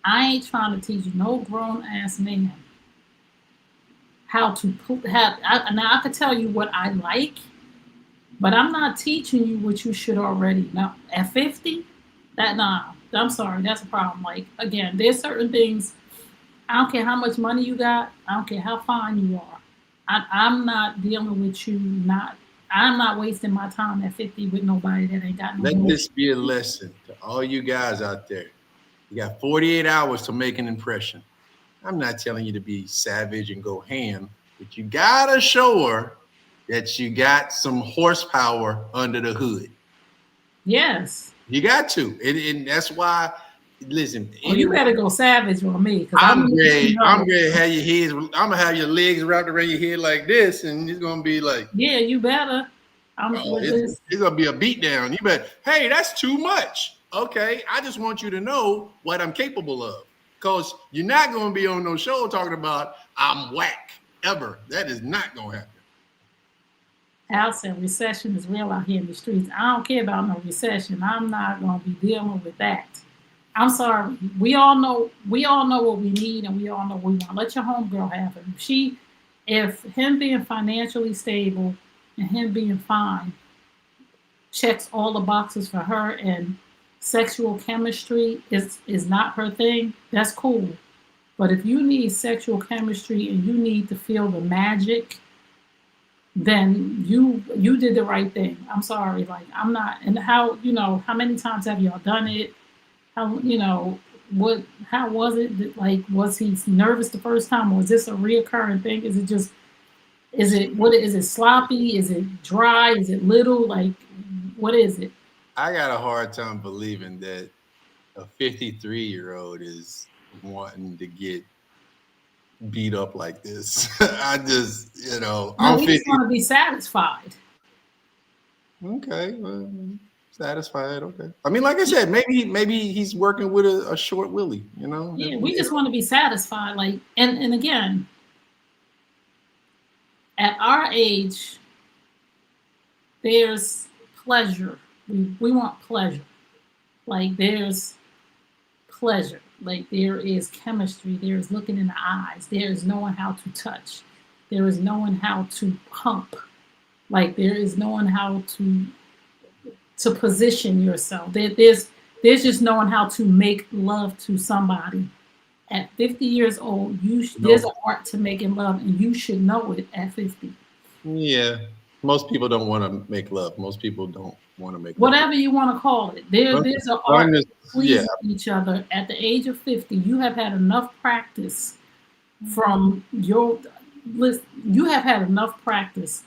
B: I ain't trying to teach no grown ass man how to have. Now I could tell you what I like, but I'm not teaching you what you should already know. At 50, I'm sorry, that's a problem. Like again, there's certain things. I don't care how much money you got. I don't care how fine you are. I'm not dealing with you. I'm not wasting my time at 50 with nobody that ain't got no.
C: Let this be a lesson to all you guys out there. You got 48 hours to make an impression. I'm not telling you to be savage and go ham, but you gotta show her that you got some horsepower under the hood.
B: Yes.
C: You got to, and that's why. Listen,
B: you better go savage on me.
C: I'm ready. I'm ready to have your head. I'm gonna have your legs wrapped around your head like this, and it's gonna be like,
B: yeah, you better.
C: It's gonna be a beat down. You bet. Hey, that's too much. Okay, I just want you to know what I'm capable of, because you're not gonna be on no show talking about I'm whack ever. That is not gonna happen.
B: Al said recession is real out here in the streets. I don't care about no recession. I'm not gonna be dealing with that. I'm sorry. We all know what we need, and we all know what we want. Let your homegirl have it. If him being financially stable and him being fine checks all the boxes for her, and sexual chemistry is not her thing, that's cool. But if you need sexual chemistry and you need to feel the magic, then you did the right thing. I'm sorry. Like I'm not. And how many times have y'all done it? How was it? Like, was he nervous the first time, or is this a reoccurring thing? Is it sloppy? Is it dry? Is it little? Like, what is it?
C: I got a hard time believing that a 53-year-old is wanting to get beat up like this. I just,
B: we just want to be satisfied.
C: Okay. Well, satisfied. Okay. I mean, like I said, maybe he's working with a short willy,
B: Yeah, we just want to be satisfied. Like, and again, at our age, there's pleasure. We want pleasure. Like there's pleasure. Like there is chemistry. There is looking in the eyes. There is knowing how to touch. There is knowing how to hump. Like there is knowing how to position yourself. There's just knowing how to make love to somebody. At 50 years old, there's an art to making love, and you should know it at 50.
C: Yeah. Most people don't want to make love. Most people don't want to make
B: whatever
C: love.
B: You want to call it. There's an art to please each other. At the age of 50, you have had enough practice from your list. You have had enough practice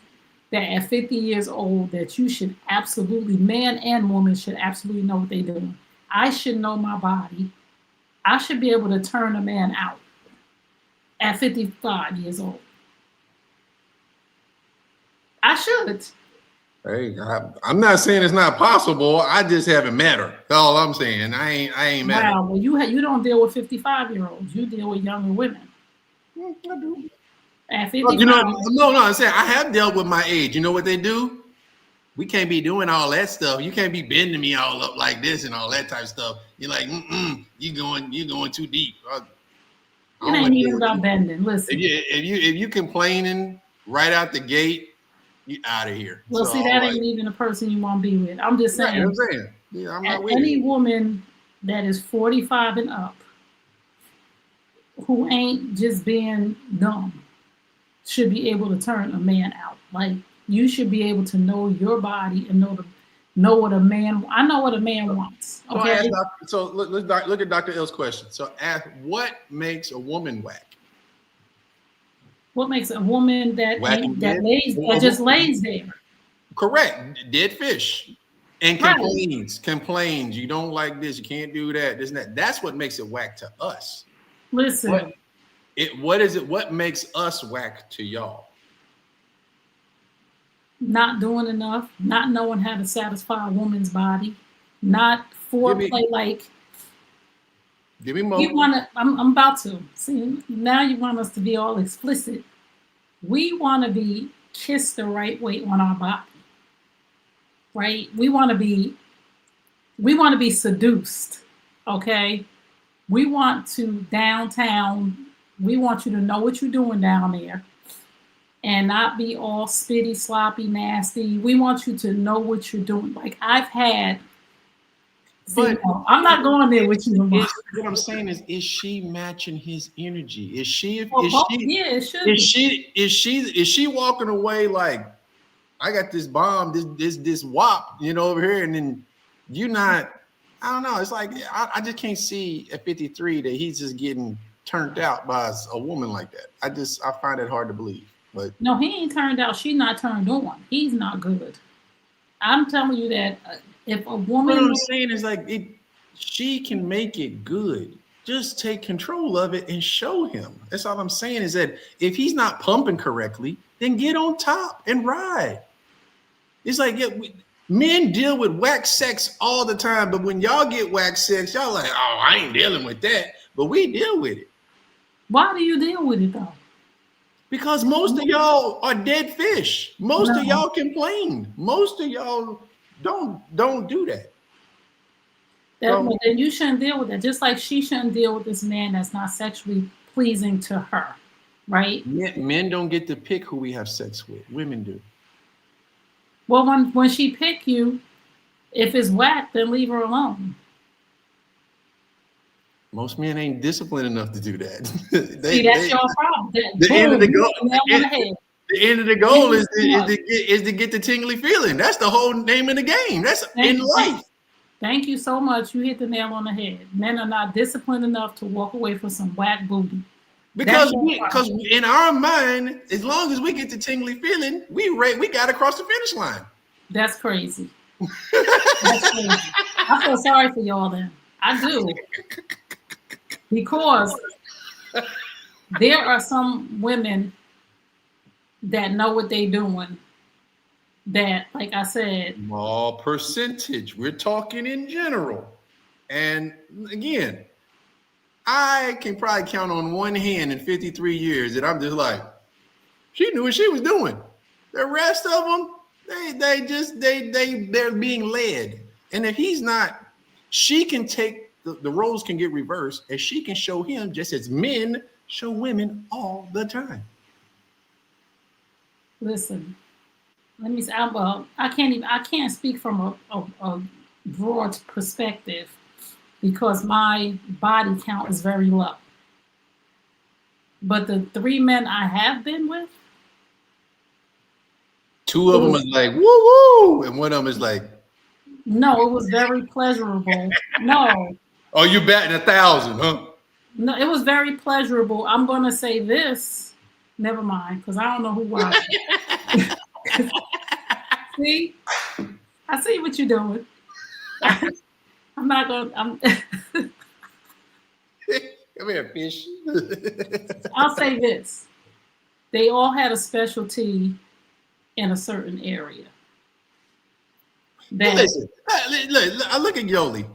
B: that at 50 years old that you should absolutely, man and woman should absolutely know what they're doing. I should know my body. I should be able to turn a man out at 55 years old. I should.
C: Hey, I'm not saying it's not possible. I just haven't met her. That's all I'm saying. I ain't met her.
B: Well, you don't deal with 55-year-olds. You deal with younger women.
C: I do.
B: At 55.
C: No, I'm saying I have dealt with my age. You know what they do? We can't be doing all that stuff. You can't be bending me all up like this and all that type of stuff. You're like, you going too deep.
B: It ain't even about bending. Listen,
C: if you complaining right out the gate, you out of here.
B: Well,
C: so
B: see, that ain't even the person you want to be with. I'm just saying.
C: I'm saying. Yeah, I'm not with
B: any woman that is 45 and up who ain't just being dumb should be able to turn a man out. Like, you should be able to know your body and know what a man. I know what a man wants. Okay.
C: So let's look at Dr. L's question. So ask, what makes a woman whack?
B: What makes a woman that just lays there?
C: Correct. Dead fish. And complains. You don't like this. You can't do that. This and that. That's what makes it whack to us.
B: Listen.
C: What makes us whack to y'all?
B: Not doing enough, not knowing how to satisfy a woman's body, not foreplay.
C: Give me more.
B: You want to? I'm about to. See, now you want us to be all explicit. We want to be kissed the right way on our body, right? We want to be seduced, okay? We want to downtown. We want you to know what you're doing down there and not be all spitty, sloppy, nasty. We want you to know what you're doing. Like I've had, I'm not going there with you.
C: What I'm saying is she matching his energy? Is she walking away like, I got this bomb, this wop, over here, and then you not, I don't know. It's like, I just can't see at 53 that he's just getting turned out by a woman like that. I find it hard to believe. But
B: no, he ain't turned out. She's not turned on. He's not good. I'm telling you that if a woman,
C: what I'm saying is like she can make it good. Just take control of it and show him. That's all I'm saying is that if he's not pumping correctly, then get on top and ride. It's like men deal with whack sex all the time, but when y'all get whack sex, y'all like, oh, I ain't dealing with that. But we deal with it.
B: Why do you deal with it though?
C: Because most of y'all are dead fish. Most of y'all complain. Most of y'all don't do that.
B: Well, then you shouldn't deal with that. Just like she shouldn't deal with this man that's not sexually pleasing to her, right?
C: Men don't get to pick who we have sex with. Women do.
B: Well, when she pick you, if it's whack, then leave her alone.
C: Most men ain't disciplined enough to do that.
B: See, that's your problem.
C: The end of the goal is to get the tingly feeling. That's the whole name of the game. That's in life.
B: Thank you so much. You hit the nail on the head. Men are not disciplined enough to walk away from some whack booty.
C: Because in our mind, as long as we get the tingly feeling, we got to cross the finish line.
B: That's crazy. That's crazy. I feel sorry for y'all then. I do. Because there are some women that know what they're doing that, like I said,
C: small percentage. We're talking in general. And again, I can probably count on one hand in 53 years that I'm just like, she knew what she was doing. The rest of them, they're being led. And if he's not, she can take the roles can get reversed, and she can show him just as men show women all the time.
B: Listen, let me say, I can't speak from a broad perspective because my body count is very low. But the 3 men I have been with,
C: 2 of them is like woo woo, and one of them is like,
B: no, it was very pleasurable. No.
C: Oh, you batting 1,000, huh?
B: No, it was very pleasurable. I'm going to say this. Never mind, because I don't know who watched. See? I see what you're doing. I'm not going to.
C: Come here, fish.
B: I'll say this. They all had a specialty in a certain area.
C: Listen, look at Yoli.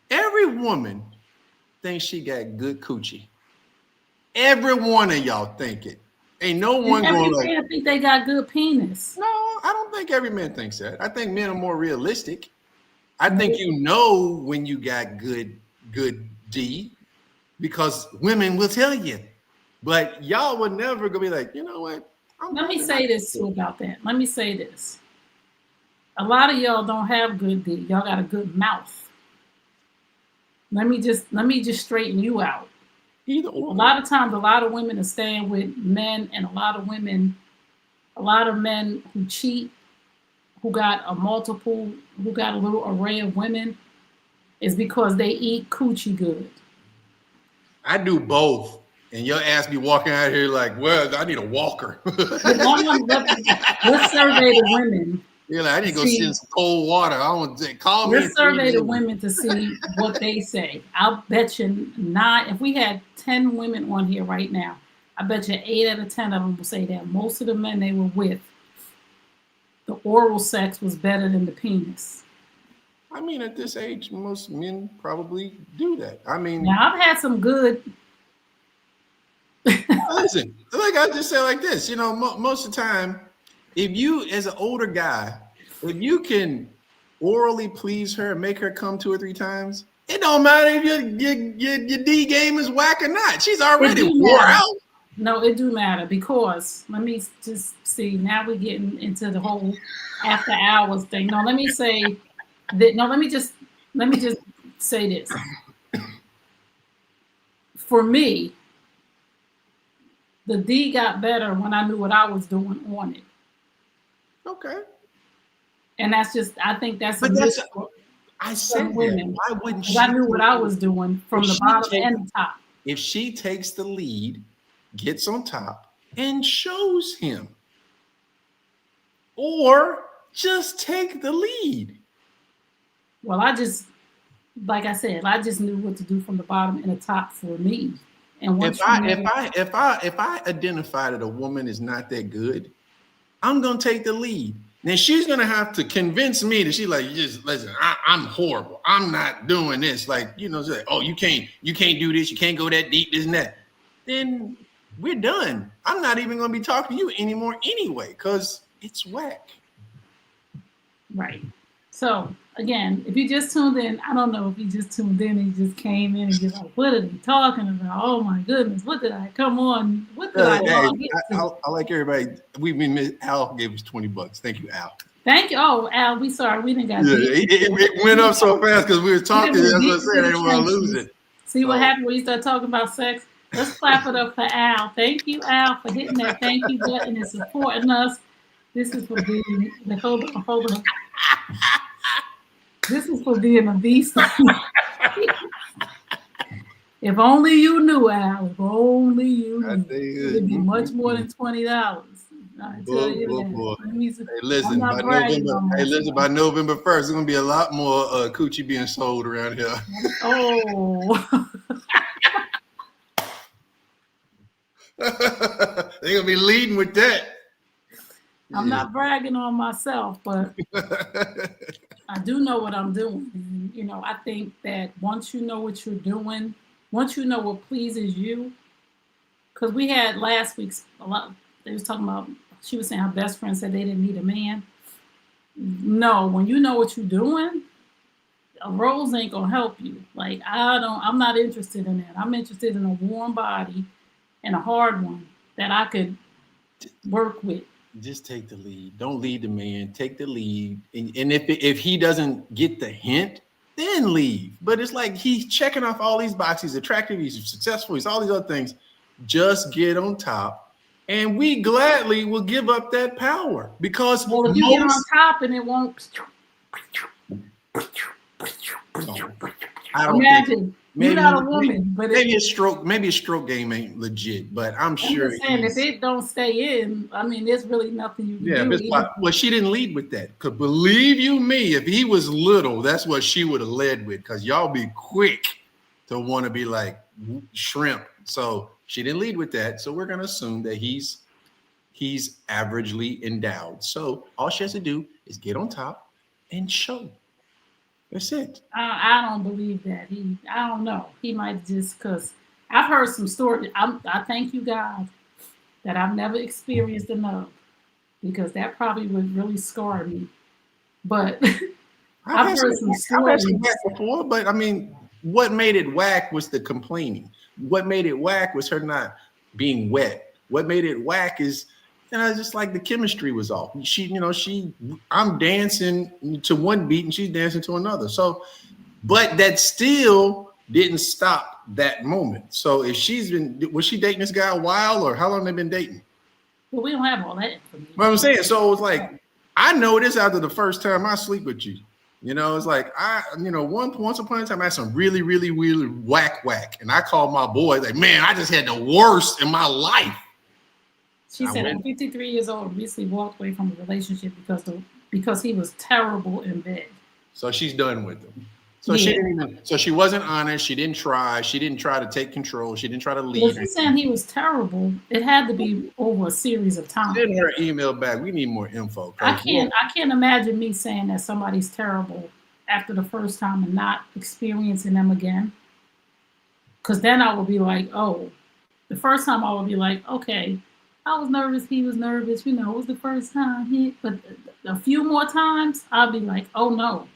C: Every woman thinks she got good coochie. Every one of y'all think it. Ain't no one
B: Every
C: going like.
B: man think they got good penis.
C: No, I don't think every man thinks that. I think men are more realistic. I think you know when you got good D because women will tell you. But y'all would never go be like, you know what?
B: Let me say this too about that. Let me say this. A lot of y'all don't have good D. Y'all got a good mouth. Let me just straighten you out.
C: Either or.
B: A lot of times, a lot of women are staying with men, and a lot of men who cheat, who got a little array of women, is because they eat coochie good.
C: I do both. And your ass be walking out here like, well, I need a walker.
B: Let's survey the women.
C: You're like, I need to go sit in some cold water. I want to call me.
B: Let's survey the women to see what they say. I'll bet you 9. If we had 10 women on here right now, I bet you 8 out of 10 of them will say that most of the men they were with, the oral sex was better than the penis.
C: I mean, at this age, most men probably do that. I mean,
B: now I've had some good.
C: Listen, like I just say like this, you know, most of the time, if you, as an older guy, if you can orally please her and make her come 2 or 3 times, it don't matter if your D game is whack or not. She's already wore out.
B: No, it do matter because let me just see. Now we're getting into the whole after hours thing. No, let me say that. No, let me just say this. For me, the D got better when I knew what I was doing on it.
C: Okay.
B: And that's just, I think that's
C: but that's I said
B: women.
C: Why wouldn't she?
B: I knew what I was doing from the bottom and the top.
C: If she takes the lead, gets on top, and shows him, or just take the lead.
B: Well, like I said, I just knew what to do from the bottom and the top for me. And
C: if I identify that a woman is not that good, I'm gonna take the lead. Then she's gonna have to convince me that she's like, just listen, I'm horrible. I'm not doing this. Like, you know, like, oh, you can't do this. You can't go that deep, this and that. Then we're done. I'm not even gonna be talking to you anymore anyway, because it's whack.
B: Right. So again, if you just tuned in, I don't know if you just tuned in and you just came in and you're like, what are they talking about? Oh my goodness, what did I come on? What did
C: I like everybody. Al gave us $20. Thank you, Al.
B: Thank you. Oh, Al, we sorry we didn't got
C: it went up so fast because we were talking. That's what I said. I didn't want to lose it.
B: See what happened when you start talking about sex? Let's clap it up for Al. Thank you, Al, for hitting that thank you button and supporting us. This is for being hold on. This is for being a beast. If only you knew, Al. If only you knew. It would be much more than $20. I tell you that.
C: Hey, listen, by November 1st, there's gonna be a lot more coochie being sold around here.
B: Oh.
C: They're gonna be leading with that.
B: I'm not bragging on myself, but I do know what I'm doing. And, you know, I think that once you know what you're doing, once you know what pleases you, because we had last week's a lot. They was talking about. She was saying her best friend said they didn't need a man. No, when you know what you're doing, a rose ain't gonna help you. Like I'm not interested in that. I'm interested in a warm body and a hard one that I could work with.
C: Just take the lead. Don't lead the man. Take the lead. And if he doesn't get the hint, then leave. But it's like he's checking off all these boxes. He's attractive. He's successful. He's all these other things. Just get on top. And we gladly will give up that power because
B: if you get on top and it won't. Imagine. Maybe, you're not a woman, but
C: maybe a stroke game ain't legit, but I'm sure.
B: Saying if it don't stay in, I mean, there's really nothing you can do.
C: Well, she didn't lead with that. Because believe you me, if he was little, that's what she would have led with. Because y'all be quick to want to be like shrimp. So she didn't lead with that. So we're gonna assume that he's averagely endowed. So all she has to do is get on top and show. That's it.
B: I don't believe that. I don't know. He might just because I've heard some stories. I thank you, God, that I've never experienced enough, because that probably would really scar me. But I've heard some
C: I've had some
B: stories.
C: whack before, but I mean, what made it whack was the complaining. What made it whack was her not being wet. What made it whack is, just like the chemistry was off. I'm dancing to one beat and she's dancing to another. So, but that still didn't stop that moment. So if was she dating this guy a while, or how long they been dating?
B: Well, we don't have all that information.
C: What I'm saying, so it was like, I know this after the first time I sleep with you. It's like once upon a time I had some really, really, really whack, and I called my boy like, man, I just had the worst in my life.
B: She said, I'm 53 years old, recently walked away from a relationship because he was terrible in bed.
C: So she's done with him. So she wasn't honest. She didn't try. She didn't try to take control. She didn't try to lead.
B: Well, if she's saying he was terrible, it had to be over a series of times.
C: Send her email back. We need more info.
B: I can't imagine me saying that somebody's terrible after the first time and not experiencing them again. Because then I would be like, oh, the first time I would be like, okay, I was nervous. He was nervous. It was the first time. But a few more times, I'll be like, oh no,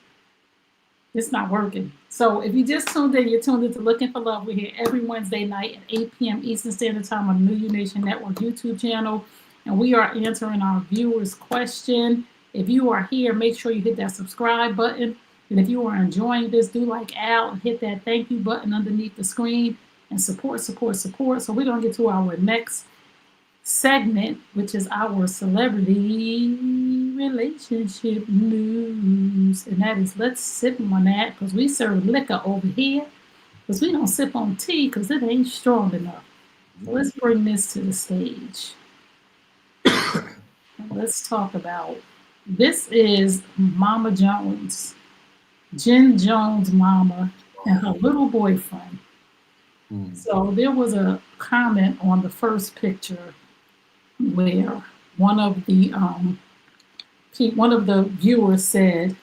B: it's not working. So if you just tuned in, you're tuned into Looking for Love. We're here every Wednesday night at 8 p.m. Eastern Standard Time on the New You Nation Network YouTube channel. And we are answering our viewers' question. If you are here, make sure you hit that subscribe button. And if you are enjoying this, do like Al and hit that thank you button underneath the screen and support. So we're going to get to our next segment, which is our celebrity relationship news. And that is, let's sip on that, because we serve liquor over here, because we don't sip on tea because it ain't strong enough. So let's bring this to the stage. Let's talk about, this is Mama Jones, Jen Jones' mama, and her little boyfriend. So there was a comment on the first picture where one of the viewers said,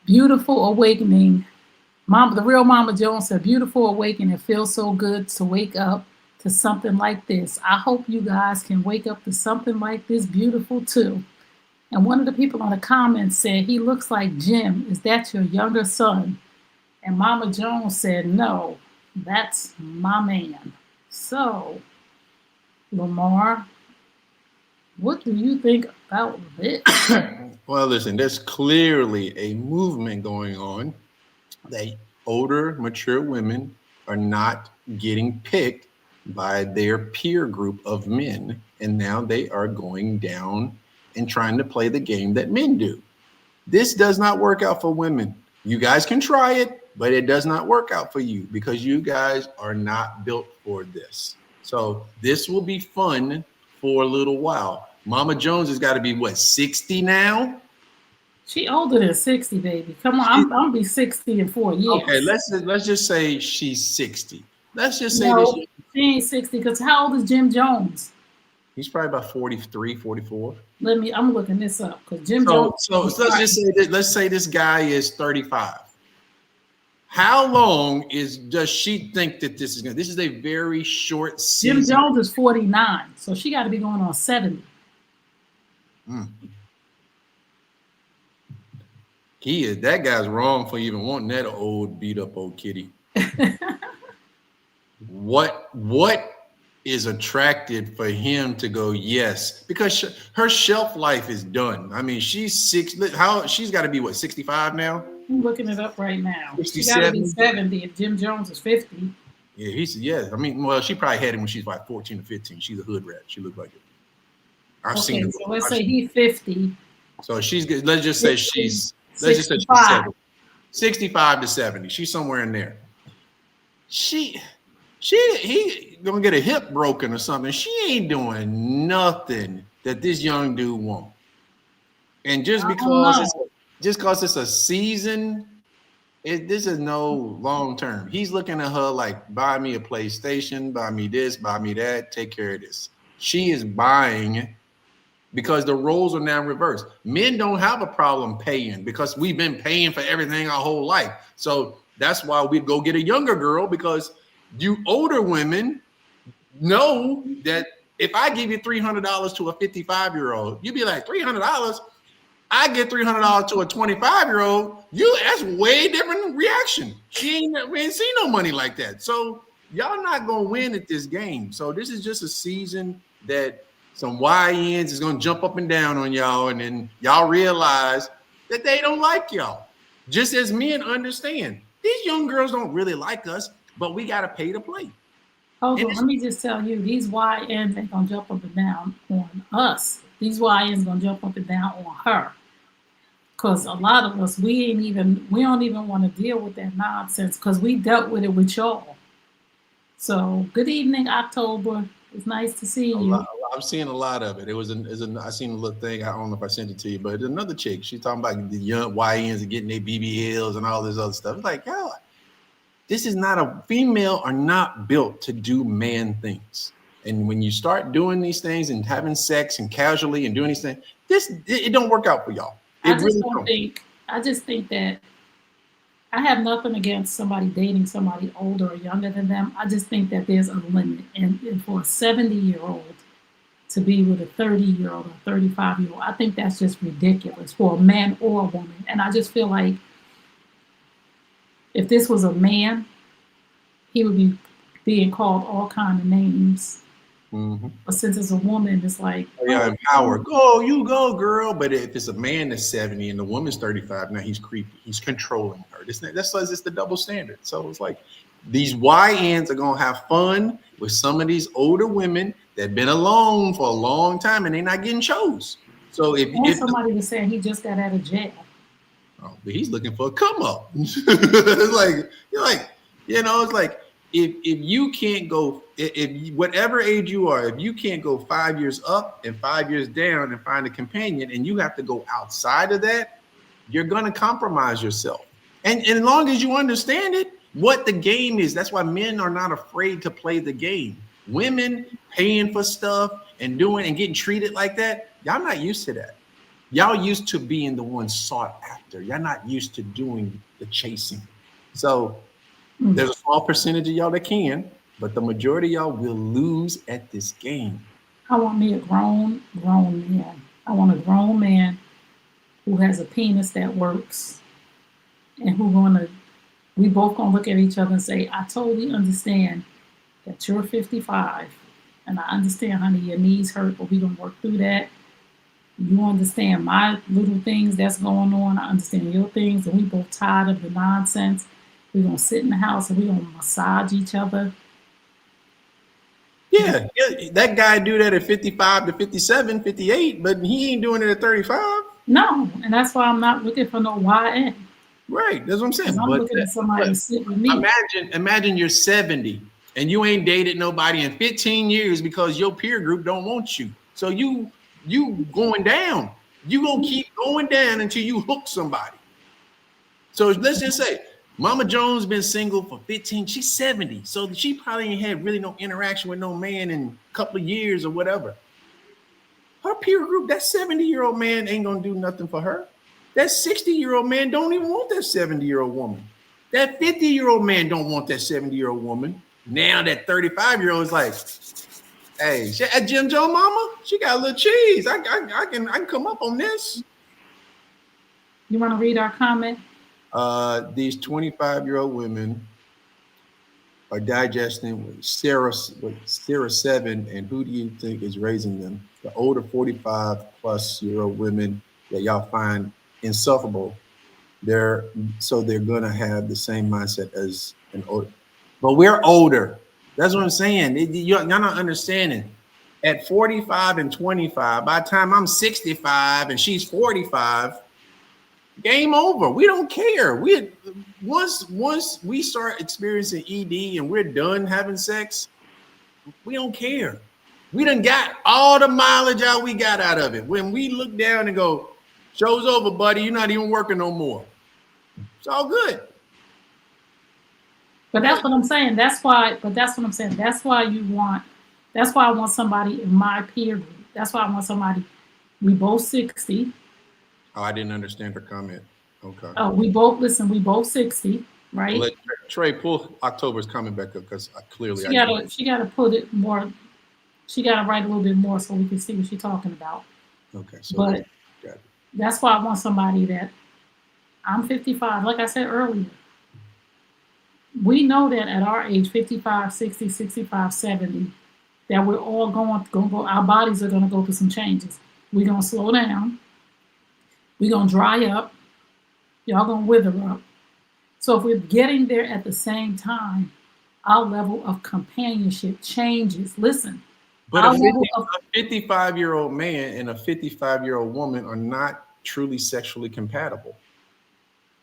B: "Beautiful awakening." The real Mama Jones said, "Beautiful awakening. It feels so good to wake up to something like this. I hope you guys can wake up to something like this beautiful too." And one of the people on the comments said, "He looks like Jim. Is that your younger son?" And Mama Jones said, "No, that's my man." So, Lamar, what do you think about this?
C: Well, listen, there's clearly a movement going on that older, mature women are not getting picked by their peer group of men. And now they are going down and trying to play the game that men do. This does not work out for women. You guys can try it, but it does not work out for you because you guys are not built for this. So this will be fun for a little while. Mama Jones has got to be, what, 60 now?
B: She older than 60, baby. Come on, I'm gonna be 60 in 4 years.
C: Okay, let's just say she's 60. Let's just say
B: no, she ain't 60, because how old is Jim Jones?
C: He's probably about 43, 44.
B: I'm looking this up, because Jim Jones.
C: So let's say this guy is 35. How long does she think that this is going to? This is a very short season.
B: Jim Jones is 49, so she got to be going on 70.
C: That guy's wrong for even wanting that old beat up old kitty. What is attracted for him to go yes? Because her shelf life is done. I mean, she's got to be what, 65 now?
B: I'm looking it up right now.
C: 67?
B: She got to be 70, and Jim Jones is 50.
C: Yeah, I mean, well, she probably had him when she's like 14 or 15. She's a hood rat. She looked like it. I've seen her.
B: So let's say he's 50.
C: So let's just say she's 70. 65 to 70. She's somewhere in there. He gonna get a hip broken or something. She ain't doing nothing that this young dude won't. And just because it's a season, this is no long term. He's looking at her like, buy me a PlayStation, buy me this, buy me that, take care of this. She is buying because the roles are now reversed. Men don't have a problem paying because we've been paying for everything our whole life. So that's why we'd go get a younger girl, because you older women know that If I give you $300 to a 55-year-old, you'd be like, $300? I get $300 to a 25-year-old. That's way different reaction. We ain't seen no money like that. So y'all not gonna win at this game. So this is just a season that some YNs is gonna jump up and down on y'all, and then y'all realize that they don't like y'all. Just as men understand, these young girls don't really like us, but we gotta pay to play.
B: Hold on, let me just tell you, these YNs ain't gonna jump up and down on us. These YNs gonna jump up and down on her. Because a lot of us, we don't even want to deal with that nonsense because we dealt with it with y'all. So good evening, October. It's nice to see you.
C: I'm seeing a lot of it. I seen a little thing. I don't know if I sent it to you, but another chick, she's talking about the young YNs and getting their BBLs and all this other stuff. It's like, yo, female are not built to do man things. And when you start doing these things and having sex and casually and doing these things, it don't work out for y'all. I
B: just think that I have nothing against somebody dating somebody older or younger than them. I just think that there's a limit. And for a 70-year-old to be with a 30-year-old or 35-year-old, I think that's just ridiculous for a man or a woman. And I just feel like if this was a man, he would be being called all kinds of names. Mm-hmm. But since it's a woman, it's like,
C: empowered. Go, you go, girl. But if it's a man that's 70 and the woman's 35, now he's creepy. He's controlling her. That's the double standard. So it's like these YNs are gonna have fun with some of these older women that've been alone for a long time and they're not getting chose. So if
B: somebody was saying he just got out of jail.
C: Oh, but he's looking for a come up. It's like it's like if you can't go, if whatever age you are, if you can't go 5 years up and 5 years down and find a companion, and you have to go outside of that, you're gonna compromise yourself. And as long as you understand it, what the game is, that's why men are not afraid to play the game. Women paying for stuff and getting treated like that, y'all not used to that. Y'all used to being the one sought after. Y'all not used to doing the chasing. So there's a small percentage of y'all that can, but the majority of y'all will lose at this game.
B: I want me a grown man. I want a grown man who has a penis that works and we both gonna look at each other and say, I totally understand that you're 55 and I understand, honey, your knees hurt, but we're gonna work through that. You understand my little things that's going on. I understand your things, and we both tired of the nonsense. We're going to sit in the house and we're going to massage each other.
C: Yeah, that guy do that at 55 to 57, 58, but he ain't doing it at 35.
B: No, and that's why I'm not looking for no YN.
C: Right, that's what I'm saying.
B: I'm looking at somebody to sit with me.
C: Imagine you're 70 and you ain't dated nobody in 15 years because your peer group don't want you. So you going down. You gonna keep going down until you hook somebody. So let's just say Mama Jones been single for 15, she's 70. So she probably ain't had really no interaction with no man in a couple of years or whatever. Her peer group, that 70-year-old man ain't gonna do nothing for her. That 60-year-old man don't even want that 70-year-old woman. That 50-year-old man don't want that 70-year-old woman. Now that 35-year-old is like, hey, at Jim Joe mama, she got a little cheese. I can come up on this.
B: You want to read our comment?
C: These 25-year-old women are digesting with Sarah 7, and who do you think is raising them? The older 45-plus-year-old women that y'all find insufferable. They're gonna have the same mindset as an older, but we're older. That's what I'm saying. You're not understanding. At 45 and 25, by the time I'm 65 and she's 45, game over. We don't care. Once we start experiencing ED and we're done having sex, we don't care. We done got all the mileage out we got out of it. When we look down and go, show's over, buddy. You're not even working no more. It's all good.
B: But that's what I'm saying. That's why I want somebody in my peer group. That's why I want somebody, we both 60.
C: Oh, I didn't understand her comment. Okay.
B: Oh, we both 60, right?
C: Let Trey pull October's comment back up because clearly
B: she gotta put it more She got to write a little bit more so we can see what she's talking about.
C: Okay, so
B: But that's why I want somebody that I'm 55. Like I said earlier, we know that at our age, 55, 60, 65, 70, that we're all going to go, our bodies are going to go through some changes. We're going to slow down. We're going to dry up. Y'all going to wither up. So if we're getting there at the same time, our level of companionship changes. Listen,
C: but a 55-year-old man and a 55-year-old woman are not truly sexually compatible.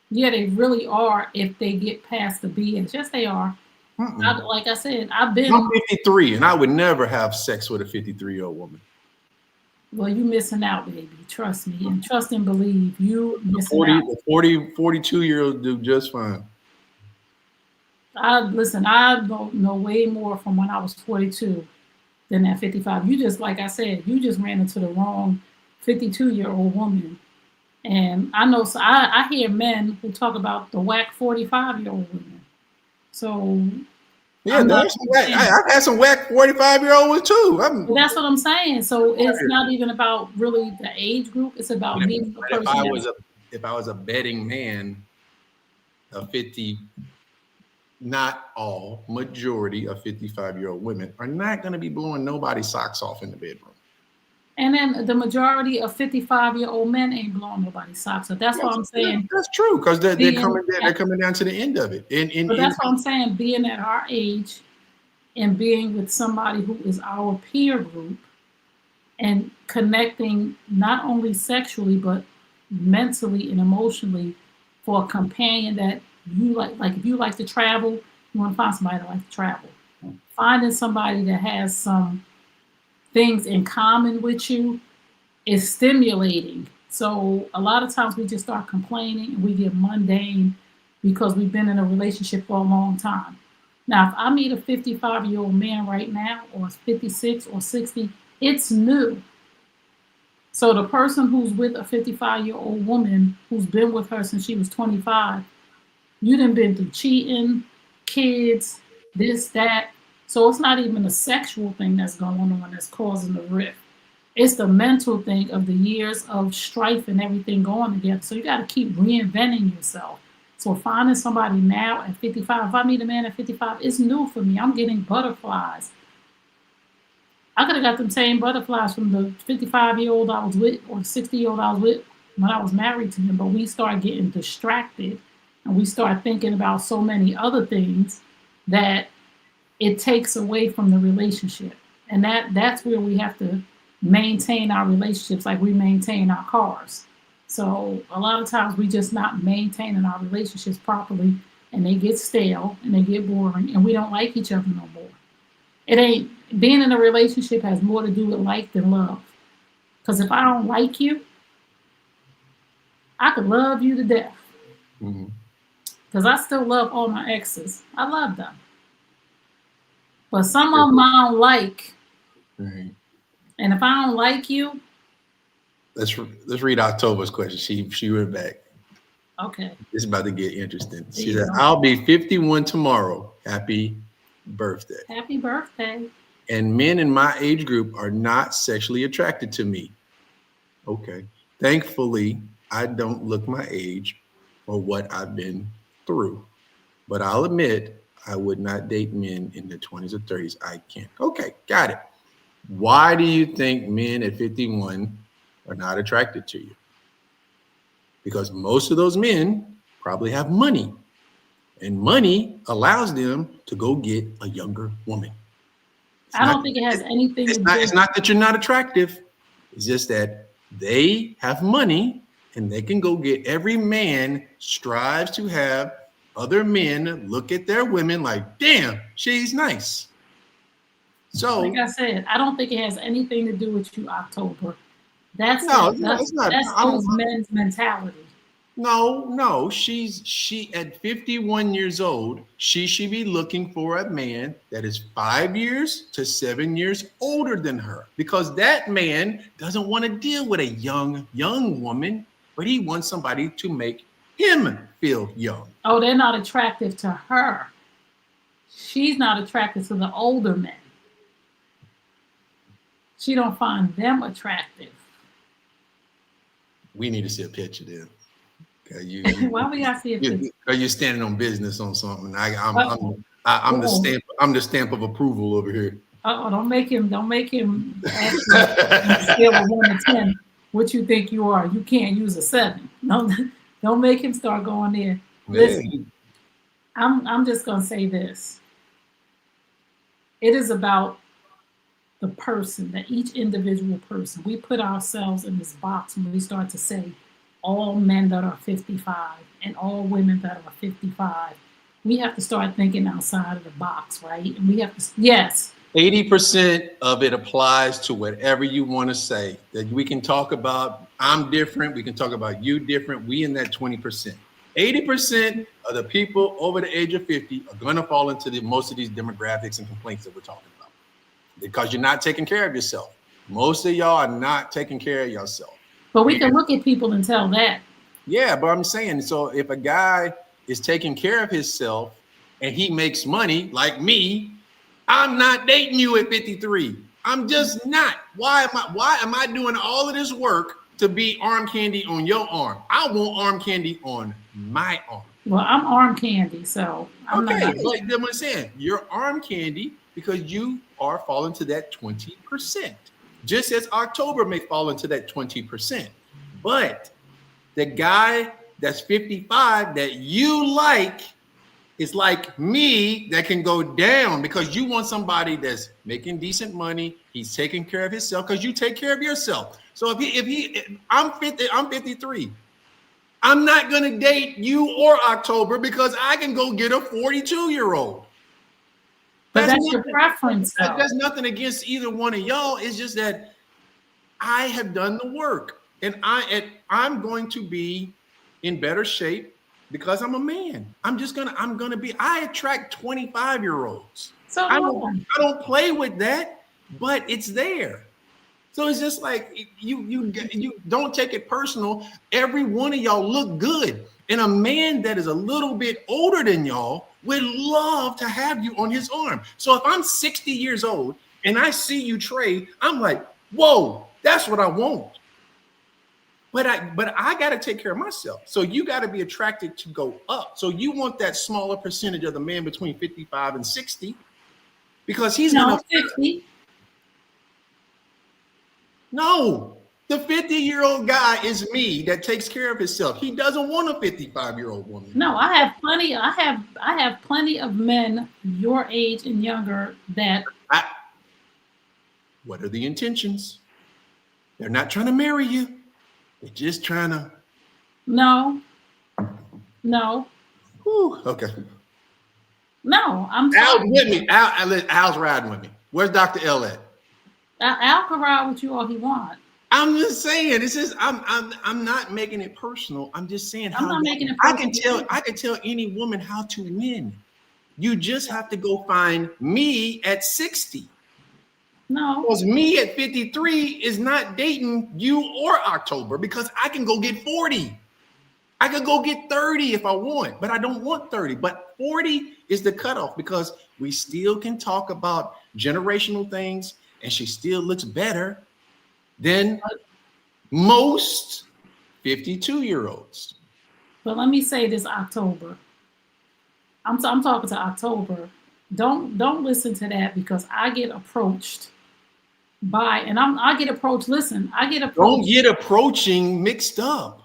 B: Yeah, they really are if they get past the BS. Yes, they are. Like I said, I'm
C: 53 and I would never have sex with a 53-year-old woman.
B: Well, you missing out, baby. Trust me. And trust and believe. You missing out.
C: 42-year-olds do just fine.
B: Listen, I know way more from when I was 42 than at 55. You just, like I said, you just ran into the wrong 52-year-old woman. And I know, so I hear men who talk about the whack 45-year-old women. So
C: yeah, I've had some whack 45-year-old ones too.
B: That's what I'm saying. So it's not even about really the age group. It's about meeting the person.
C: If I was a betting man, a 50, not all, majority of 55-year-old women are not going to be blowing nobody's socks off in the bedroom.
B: And then the majority of 55-year-old men ain't blowing nobody's socks off. That's what I'm saying.
C: That's true, because they're coming down to the end of it.
B: But that's what I'm saying. Being at our age and being with somebody who is our peer group and connecting not only sexually but mentally and emotionally for a companion that you like if you like to travel, you want to find somebody that likes to travel. Finding somebody that has some things in common with you is stimulating. So a lot of times we just start complaining and we get mundane because we've been in a relationship for a long time. Now, if I meet a 55-year-old man right now, or 56 or 60, it's new. So the person who's with a 55-year-old woman who's been with her since she was 25, you done been through cheating, kids, this, that. So it's not even a sexual thing that's going on that's causing the rift. It's the mental thing of the years of strife and everything going together. So you got to keep reinventing yourself. So finding somebody now at 55, if I meet a man at 55, it's new for me. I'm getting butterflies. I could have got them same butterflies from the 55-year-old I was with or the 60-year-old I was with when I was married to him, but we start getting distracted and we start thinking about so many other things that it takes away from the relationship. And that's where we have to maintain our relationships like we maintain our cars. So a lot of times we just not maintaining our relationships properly and they get stale and they get boring and we don't like each other no more. It ain't, being in a relationship has more to do with like than love. Because if I don't like you, I could love you to death. Because I still love all my exes. I love them. But some of them I don't like. And if I don't like you,
C: let's read October's question. She went back.
B: Okay.
C: It's about to get interesting. She said, I'll be 51 tomorrow. Happy birthday.
B: Happy birthday.
C: And men in my age group are not sexually attracted to me. Okay. Thankfully, I don't look my age or what I've been through. But I'll admit, I would not date men in their 20s or 30s. I can't. Okay, got it. Why do you think men at 51 are not attracted to you? Because most of those men probably have money. And money allows them to go get a younger woman.
B: I don't think it has anything to do.
C: It's not that you're not attractive. It's just that they have money and they can go get, every man strives to have other men look at their women like, damn, she's nice. So,
B: like I said, I don't think it has anything to do with you, October. That's those men's mentality.
C: No. She at 51 years old, she should be looking for a man that is 5 years to 7 years older than her, because that man doesn't want to deal with a young woman, but he wants somebody to make him feel young.
B: Oh, they're not attractive to her. She's not attracted to the older men. she don't find them attractive.
C: We need to see a picture then. Okay,
B: Why we gotta see a picture?
C: Are you standing on business on something? I'm the stamp of approval over here.
B: Don't make him ask you on a scale of 1 to 10 what you think you are. You can't use a 7. No, don't make him start going there. Listen, I'm just gonna say this. It is about the person, that each individual person. We put ourselves in this box when we start to say all men that are 55 and all women that are 55. We have to start thinking outside of the box, right? And we have to, yes.
C: 80% of it applies to whatever you want to say. That we can talk about, I'm different. We can talk about you different. We in that 20%. 80% of the people over the age of 50 are going to fall into most of these demographics and complaints that we're talking about because you're not taking care of yourself. Most of y'all are not taking care of yourself.
B: But we can look at people and tell that.
C: Yeah, but I'm saying, so if a guy is taking care of himself and he makes money like me, I'm not dating you at 53. I'm just not. Why am I doing all of this work to be arm candy on your arm? I want arm candy on my arm.
B: Well, I'm arm candy, so I'm
C: okay.
B: not.
C: Like I'm saying, you're arm candy because you are falling to that 20%. Just as October may fall into that 20%. But the guy that's 55 that you like is like me that can go down because you want somebody that's making decent money. He's taking care of himself because you take care of yourself. So if I'm 53. I'm not going to date you or October because I can go get a 42-year-old.
B: But that's your preference.
C: There's nothing against either one of y'all. It's just that I have done the work and I'm going to be in better shape because I'm a man. I'm going to be, I attract 25-year-olds.
B: So
C: I don't play with that, but it's there. So it's just like you don't take it personal. Every one of y'all look good. And a man that is a little bit older than y'all would love to have you on his arm. So if I'm 60 years old and I see you, Trey, I'm like, whoa, that's what I want. But I got to take care of myself. So you got to be attracted to go up. So you want that smaller percentage of the man between 55 and 60 because he's going to
B: 50.
C: No, the 50-year-old guy is me that takes care of himself. He doesn't want a 55-year-old woman.
B: No, I have plenty of men your age and younger that.
C: What are the intentions? They're not trying to marry you. They're just trying to.
B: No.
C: Whew, okay.
B: No, I'm.
C: Al's with me. Al's riding with me. Where's Dr. L at?
B: Al can ride with you all he wants.
C: I'm just saying. This is. I'm not making it personal. I'm just saying.
B: I'm not making it personal.
C: I can tell any woman how to win. You just have to go find me at 60.
B: No.
C: Because me at 53 is not dating you or October because I can go get 40. I could go get 30 if I want, but I don't want 30. But 40 is the cutoff because we still can talk about generational things and she still looks better than most 52-year-olds.
B: But let me say this, October. I'm talking to October. Don't listen to that because I get approached by, and I get approached. Listen, I get approached.
C: Don't get approaching mixed up.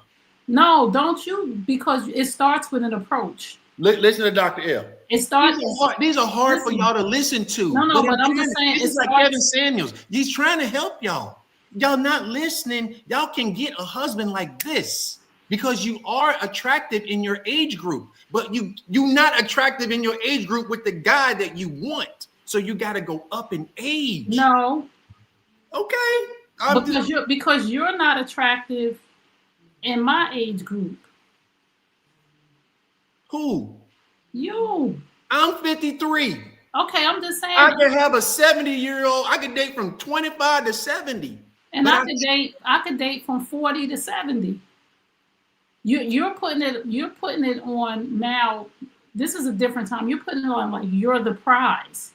B: No, don't you? Because it starts with an approach.
C: Listen to Dr. L.
B: It starts.
C: These are hard for y'all to listen to.
B: No, but I'm just saying.
C: It's like Kevin Samuels. He's trying to help y'all. Y'all not listening. Y'all can get a husband like this because you are attractive in your age group, but you're not attractive in your age group with the guy that you want. So you got to go up in age.
B: No.
C: Okay.
B: Because you're not attractive in my age group.
C: Who?
B: You.
C: I'm 53.
B: Okay, I'm just saying.
C: I could have a 70-year-old. I could date from 25 to 70.
B: And I could date from 40 to 70. You're putting it on now. This is a different time. You're putting it on like you're the prize.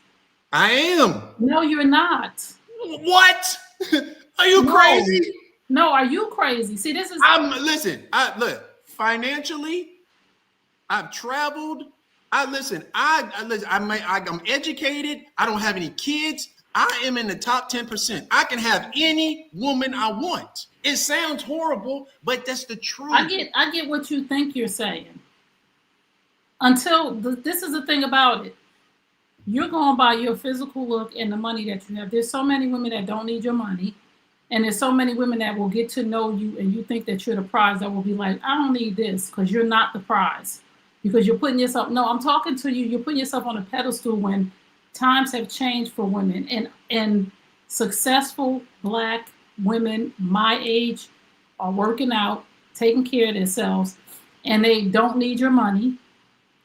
C: I am.
B: No, you're not.
C: What? Are you crazy?
B: No, are you crazy? See, this is.
C: Listen. Look, financially, I've traveled. Listen. I'm educated. I don't have any kids. I am in the top 10%. I can have any woman I want. It sounds horrible, but that's the truth.
B: I get what you think you're saying. This is the thing about it. You're going by your physical look and the money that you have. There's so many women that don't need your money. And there's so many women that will get to know you and you think that you're the prize, that will be like, I don't need this, because you're not the prize. Because you're putting yourself, no, I'm talking to you, you're putting yourself on a pedestal when times have changed for women. And successful Black women my age are working out, taking care of themselves, and they don't need your money.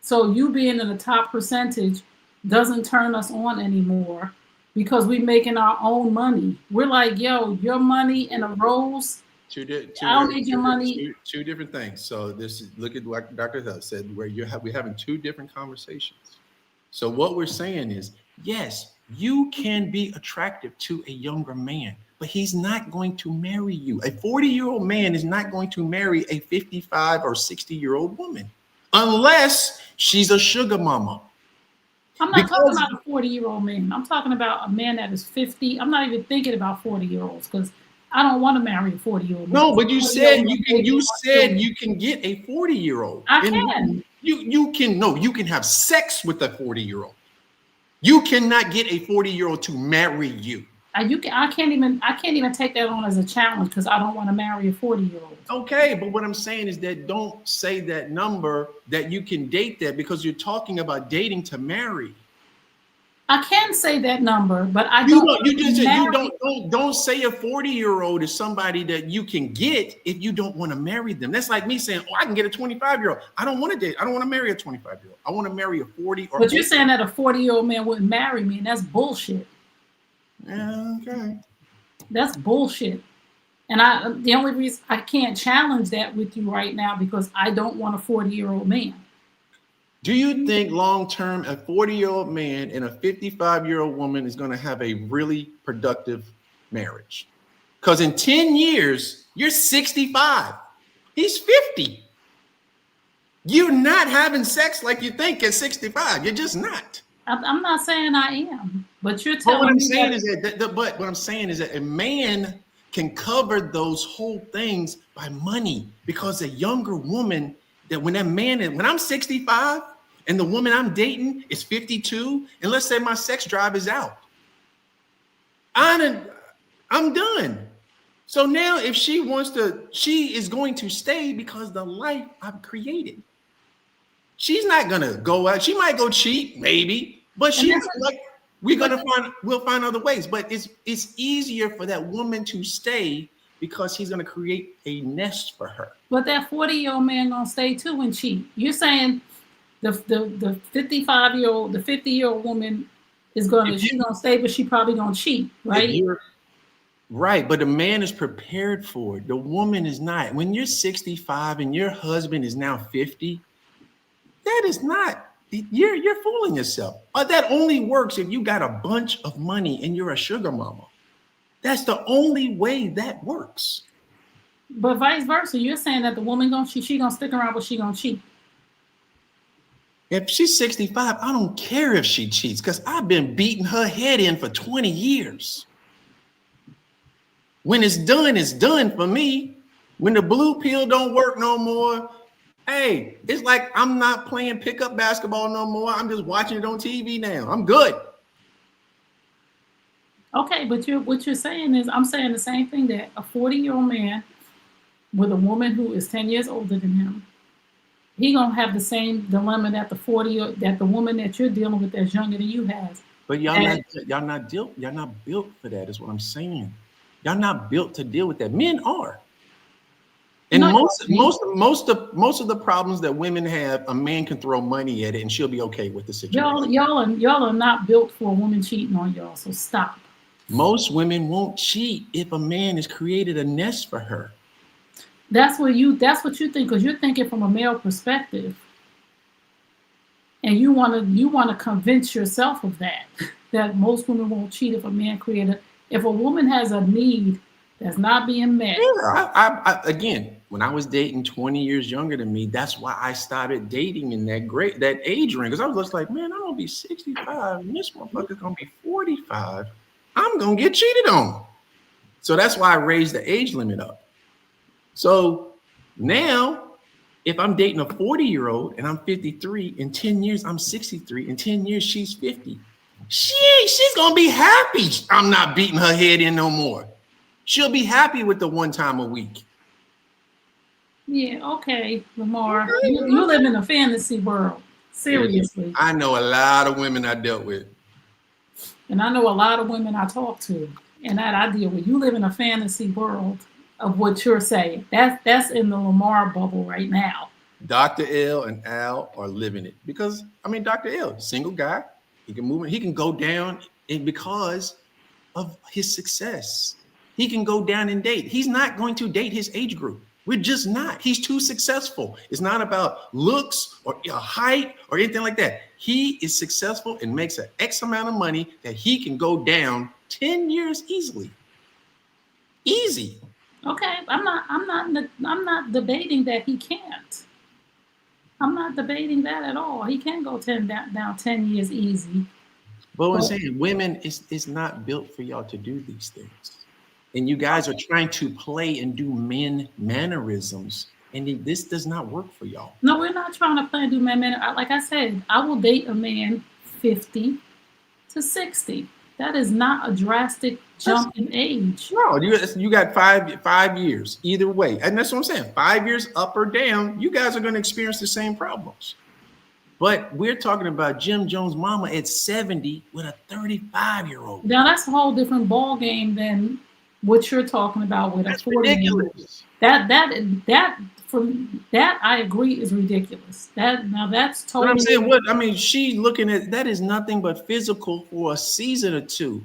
B: So you being in the top percentage doesn't turn us on anymore, because we're making our own money. We're like, yo, your money and a rose. I don't need your money.
C: Two different things. So look at what Dr. Hill said, where we're having two different conversations. So what we're saying is, yes, you can be attractive to a younger man, but he's not going to marry you. A 40-year-old man is not going to marry a 55 or 60-year-old woman unless she's a sugar mama.
B: I'm not talking about a 40-year-old man. I'm talking about a man that is 50. I'm not even thinking about 40-year-olds, because I don't want to marry a 40-year-old.
C: No, but you said you can get a 40-year-old.
B: I can.
C: You can have sex with a 40-year-old. You cannot get a 40-year-old to marry you.
B: I can't even take that on as a challenge, because I don't want to marry a 40-year-old.
C: Okay, but what I'm saying is that don't say that number that you can date that, because you're talking about dating to marry.
B: I can say that number, but I
C: don't say a 40-year-old is somebody that you can get if you don't want to marry them. That's like me saying, oh, I can get a 25-year-old. I don't want to date. I don't want to marry a 25-year-old. I want to marry a 40 or.
B: But you're saying that a 40-year-old man wouldn't marry me, and that's bullshit.
C: Yeah, okay.
B: That's bullshit. And the only reason I can't challenge that with you right now, because I don't want a 40-year-old man.
C: Do you think long-term a 40-year-old man and a 55-year-old woman is going to have a really productive marriage? Because in 10 years, you're 65. He's 50. You're not having sex like you think at 65. You're just not.
B: I'm not saying I am, but you're telling me.
C: What I'm saying is that a man can cover those whole things by money, because a younger woman, that when I'm 65 and the woman I'm dating is 52, and let's say my sex drive is out, I'm done. So now if she is going to stay, because the life I've created. She's not gonna go out. She might go cheat, maybe, but we'll find other ways. But it's easier for that woman to stay, because he's gonna create a nest for her.
B: But that 40-year-old man gonna stay too and cheat. You're saying the 55-year-old, the 50-year-old woman she's gonna stay, but she probably gonna cheat, right?
C: Right, but the man is prepared for it. The woman is not. When you're 65 and your husband is now 50, that is not. You're fooling yourself. That only works if you got a bunch of money and you're a sugar mama. That's the only way that works.
B: But vice versa, you're saying that the woman gonna cheat, she gonna stick around, but she gonna cheat.
C: If she's 65, I don't care if she cheats, because I've been beating her head in for 20 years. When it's done for me. When the blue pill don't work no more, hey, it's like I'm not playing pickup basketball no more. I'm just watching it on TV now. I'm good.
B: Okay, but what you're saying is, I'm saying the same thing, that a 40-year-old man with a woman who is 10 years older than him, he gonna have the same dilemma that the woman that you're dealing with that's younger than you has.
C: But y'all not built for that, is what I'm saying. Y'all not built to deal with that. Men are. And most of the problems that women have, a man can throw money at it and she'll be okay with the situation.
B: Y'all are not built for a woman cheating on y'all, so stop.
C: Most women won't cheat if a man has created a nest for her.
B: That's what you think, because you're thinking from a male perspective. And you want to convince yourself of that most women won't cheat if a man created If a woman has a need that's not being met,
C: Yeah, again, when I was dating 20 years younger than me, that's why I started dating in that age range. Because I was just like, man, I'm gonna be 65, and this motherfucker's gonna be 45. I'm gonna get cheated on. So that's why I raised the age limit up. So now, if I'm dating a 40-year-old and I'm 53, in 10 years I'm 63, in 10 years she's 50. She's gonna be happy I'm not beating her head in no more. She'll be happy with the one time a week.
B: yeah, okay, Lamar, you live in a fantasy world. Seriously.
C: I know a lot of women I dealt with.
B: And I know a lot of women I talk to and that I deal with. You live in a fantasy world of what you're saying. That's in the Lamar bubble right now.
C: Dr. L and Al are living it because I mean Dr. L, single guy, he can move, he can go down and because of his success. He can go down and date. He's not going to date his age group. We're just not. He's too successful. It's not about looks or height or anything like that. He is successful and makes an X amount of money that he can go down 10 years easily. Easy.
B: Okay, I'm not debating that he can't. I'm not debating that at all. He can go down 10 years easy.
C: But I'm saying women is not built for y'all to do these things. And you guys are trying to play and do men mannerisms. And this does not work for y'all.
B: No, we're not trying to play and do men. Like I said, I will date a man 50 to 60. That is not a drastic jump in age.
C: No, you got 5 years either way. And that's what I'm saying. 5 years up or down, you guys are going to experience the same problems. But we're talking about Jim Jones' mama at 70 with a 35-year-old.
B: Now that's a whole different ball game than what you're talking about with
C: that's
B: a 40-year-old. That I agree is ridiculous. That's totally.
C: But I'm saying she's looking at that is nothing but physical for a season or two.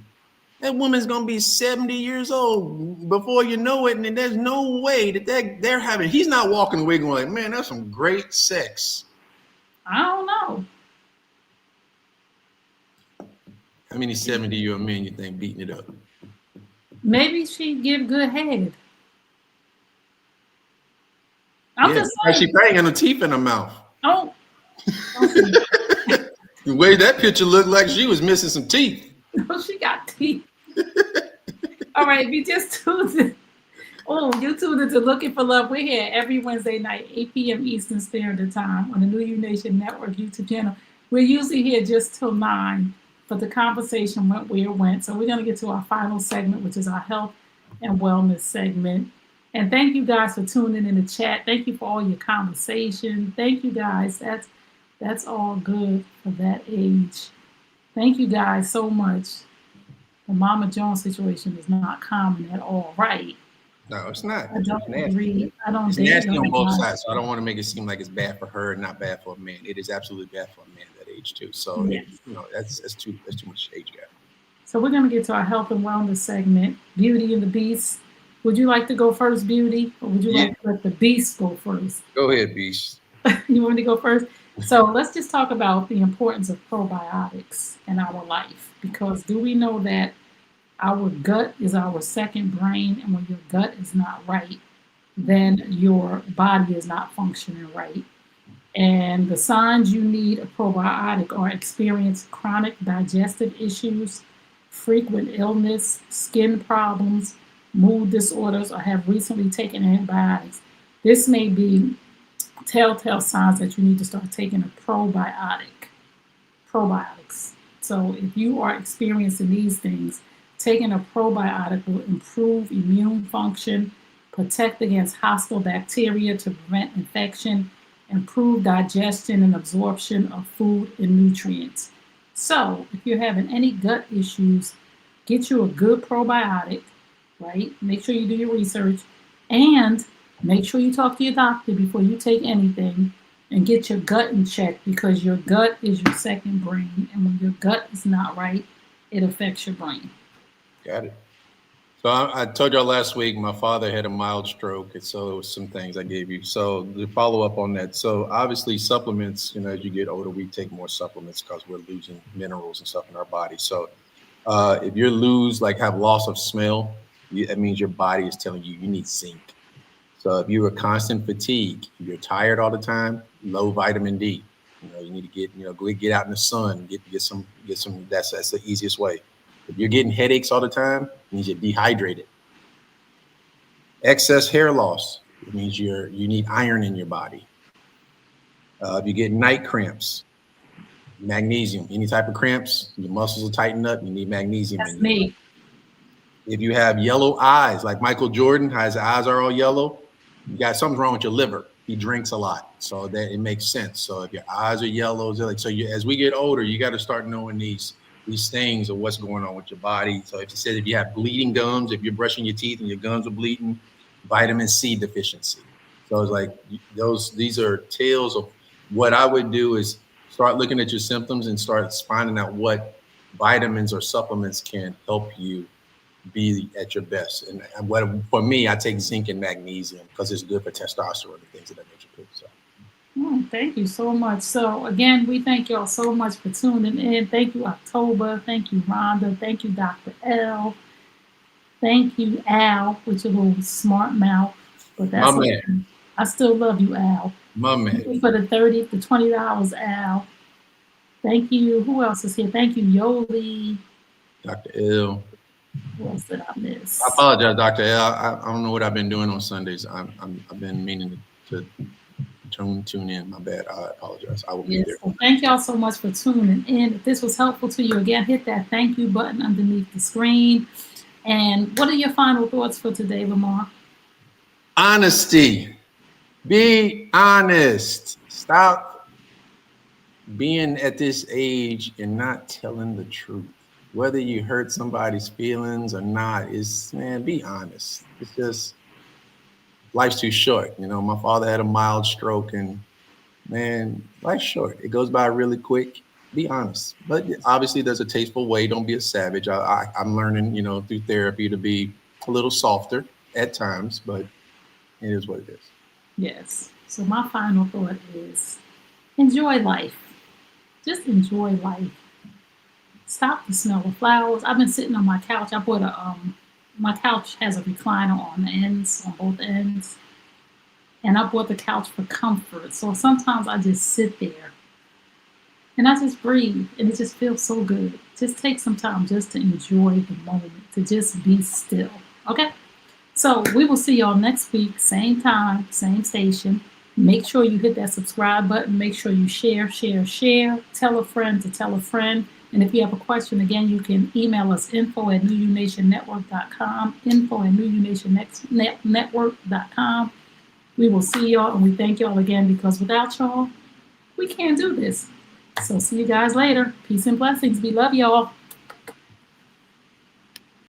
C: That woman's gonna be 70 years old before you know it, and there's no way that they're having. He's not walking away going like, man, that's some great sex.
B: I don't know.
C: How many 70-year-old men you think beating it up?
B: Maybe she give good head. I'm just saying.
C: She probably got no teeth in her mouth.
B: Oh.
C: The way that picture looked like she was missing some teeth.
B: No, she got teeth. All right, we just tuned in. Oh, you tuned into Looking for Love. We're here every Wednesday night, 8 p.m. Eastern Standard Time on the New You Nation Network YouTube channel. We're usually here just till 9, but the conversation went where it went. So we're going to get to our final segment, which is our health and wellness segment. And thank you guys for tuning in the chat. Thank you for all your conversation. Thank you guys. That's all good for that age. Thank you guys so much. The Mama Jones situation is not common at all, right?
C: No, it's not.
B: I don't agree.
C: It's nasty on both sides. So I don't want to make it seem like it's bad for her and not bad for a man. It is absolutely bad for a man at that age too. So
B: yes.
C: That's too much age gap.
B: So we're going to get to our health and wellness segment, Beauty and the Beast. Would you like to go first, Beauty, or would you like to let the Beast go first?
C: Go ahead, Beast.
B: You want me to go first? So let's just talk about the importance of probiotics in our life, because do we know that our gut is our second brain, and when your gut is not right, then your body is not functioning right. And the signs you need a probiotic are experience chronic digestive issues, frequent illness, skin problems, mood disorders, or have recently taken antibiotics. This may be telltale signs that you need to start taking a probiotics. So if you are experiencing these things, taking a probiotic will improve immune function, protect against hostile bacteria to prevent infection, improve digestion and absorption of food and nutrients. So if you're having any gut issues, get you a good probiotic, right? Make sure you do your research and make sure you talk to your doctor before you take anything, and get your gut in check, because your gut is your second brain. And when your gut is not right, it affects your brain.
C: Got it. So I told y'all last week, my father had a mild stroke. And so there was some things I gave you. So to follow up on that. So obviously supplements, as you get older, we take more supplements because we're losing minerals and stuff in our body. So If you have loss of smell, that means your body is telling you need zinc. So if you're a constant fatigue, if you're tired all the time, low vitamin D. You need to get out in the sun, get some. That's the easiest way. If you're getting headaches all the time, it means you're dehydrated. Excess hair loss, it means you need iron in your body. If you get night cramps, magnesium. Any type of cramps, your muscles are tightened up, you need magnesium
B: That's
C: in your
B: me.
C: body. If you have yellow eyes, like Michael Jordan, how his eyes are all yellow, you got something wrong with your liver. He drinks a lot, so that it makes sense. So if your eyes are yellow, as we get older, you got to start knowing these things of what's going on with your body. So if you have bleeding gums, if you're brushing your teeth and your gums are bleeding, vitamin C deficiency. So it's like these are tales of what I would do is start looking at your symptoms and start finding out what vitamins or supplements can help you be at your best. And what for me, I take zinc and magnesium because it's good for testosterone and things of that nature too. So.
B: Thank you so much. So again, we thank y'all so much for tuning in. Thank you, October. Thank you, Rhonda. Thank you, Dr. L. Thank you, Al, with your little smart mouth. But that's okay. I still love you, Al.
C: My man.
B: Thank you for the $20, Al. Thank you. Who else is here? Thank you, Yoli.
C: Dr. L.
B: Who else did I miss?
C: I apologize, Dr. L. I don't know what I've been doing on Sundays. I've been meaning to tune in. My bad. I apologize. I will be there.
B: Well, thank y'all so much for tuning in. If this was helpful to you, again, hit that thank you button underneath the screen. And what are your final thoughts for today, Lamar?
C: Honesty. Be honest. Stop being at this age and not telling the truth. Whether you hurt somebody's feelings or not, be honest. It's just, life's too short. My father had a mild stroke, and man, life's short. It goes by really quick. Be honest. But obviously there's a tasteful way. Don't be a savage. I'm learning, through therapy to be a little softer at times, but it is what it is.
B: Yes. So my final thought is enjoy life. Just enjoy life. Stop the smell of flowers. I've been sitting on my couch. I bought my couch has a recliner on both ends. And I bought the couch for comfort. So sometimes I just sit there and I just breathe, and it just feels so good. Just take some time just to enjoy the moment, to just be still. Okay? So we will see y'all next week, same time, same station. Make sure you hit that subscribe button. Make sure you share. Tell a friend to tell a friend. And if you have a question, again, you can email us info@newunationnetwork.com, info@newunationnetwork.com. We will see y'all, and we thank y'all again, because without y'all, we can't do this. So see you guys later. Peace and blessings. We love y'all.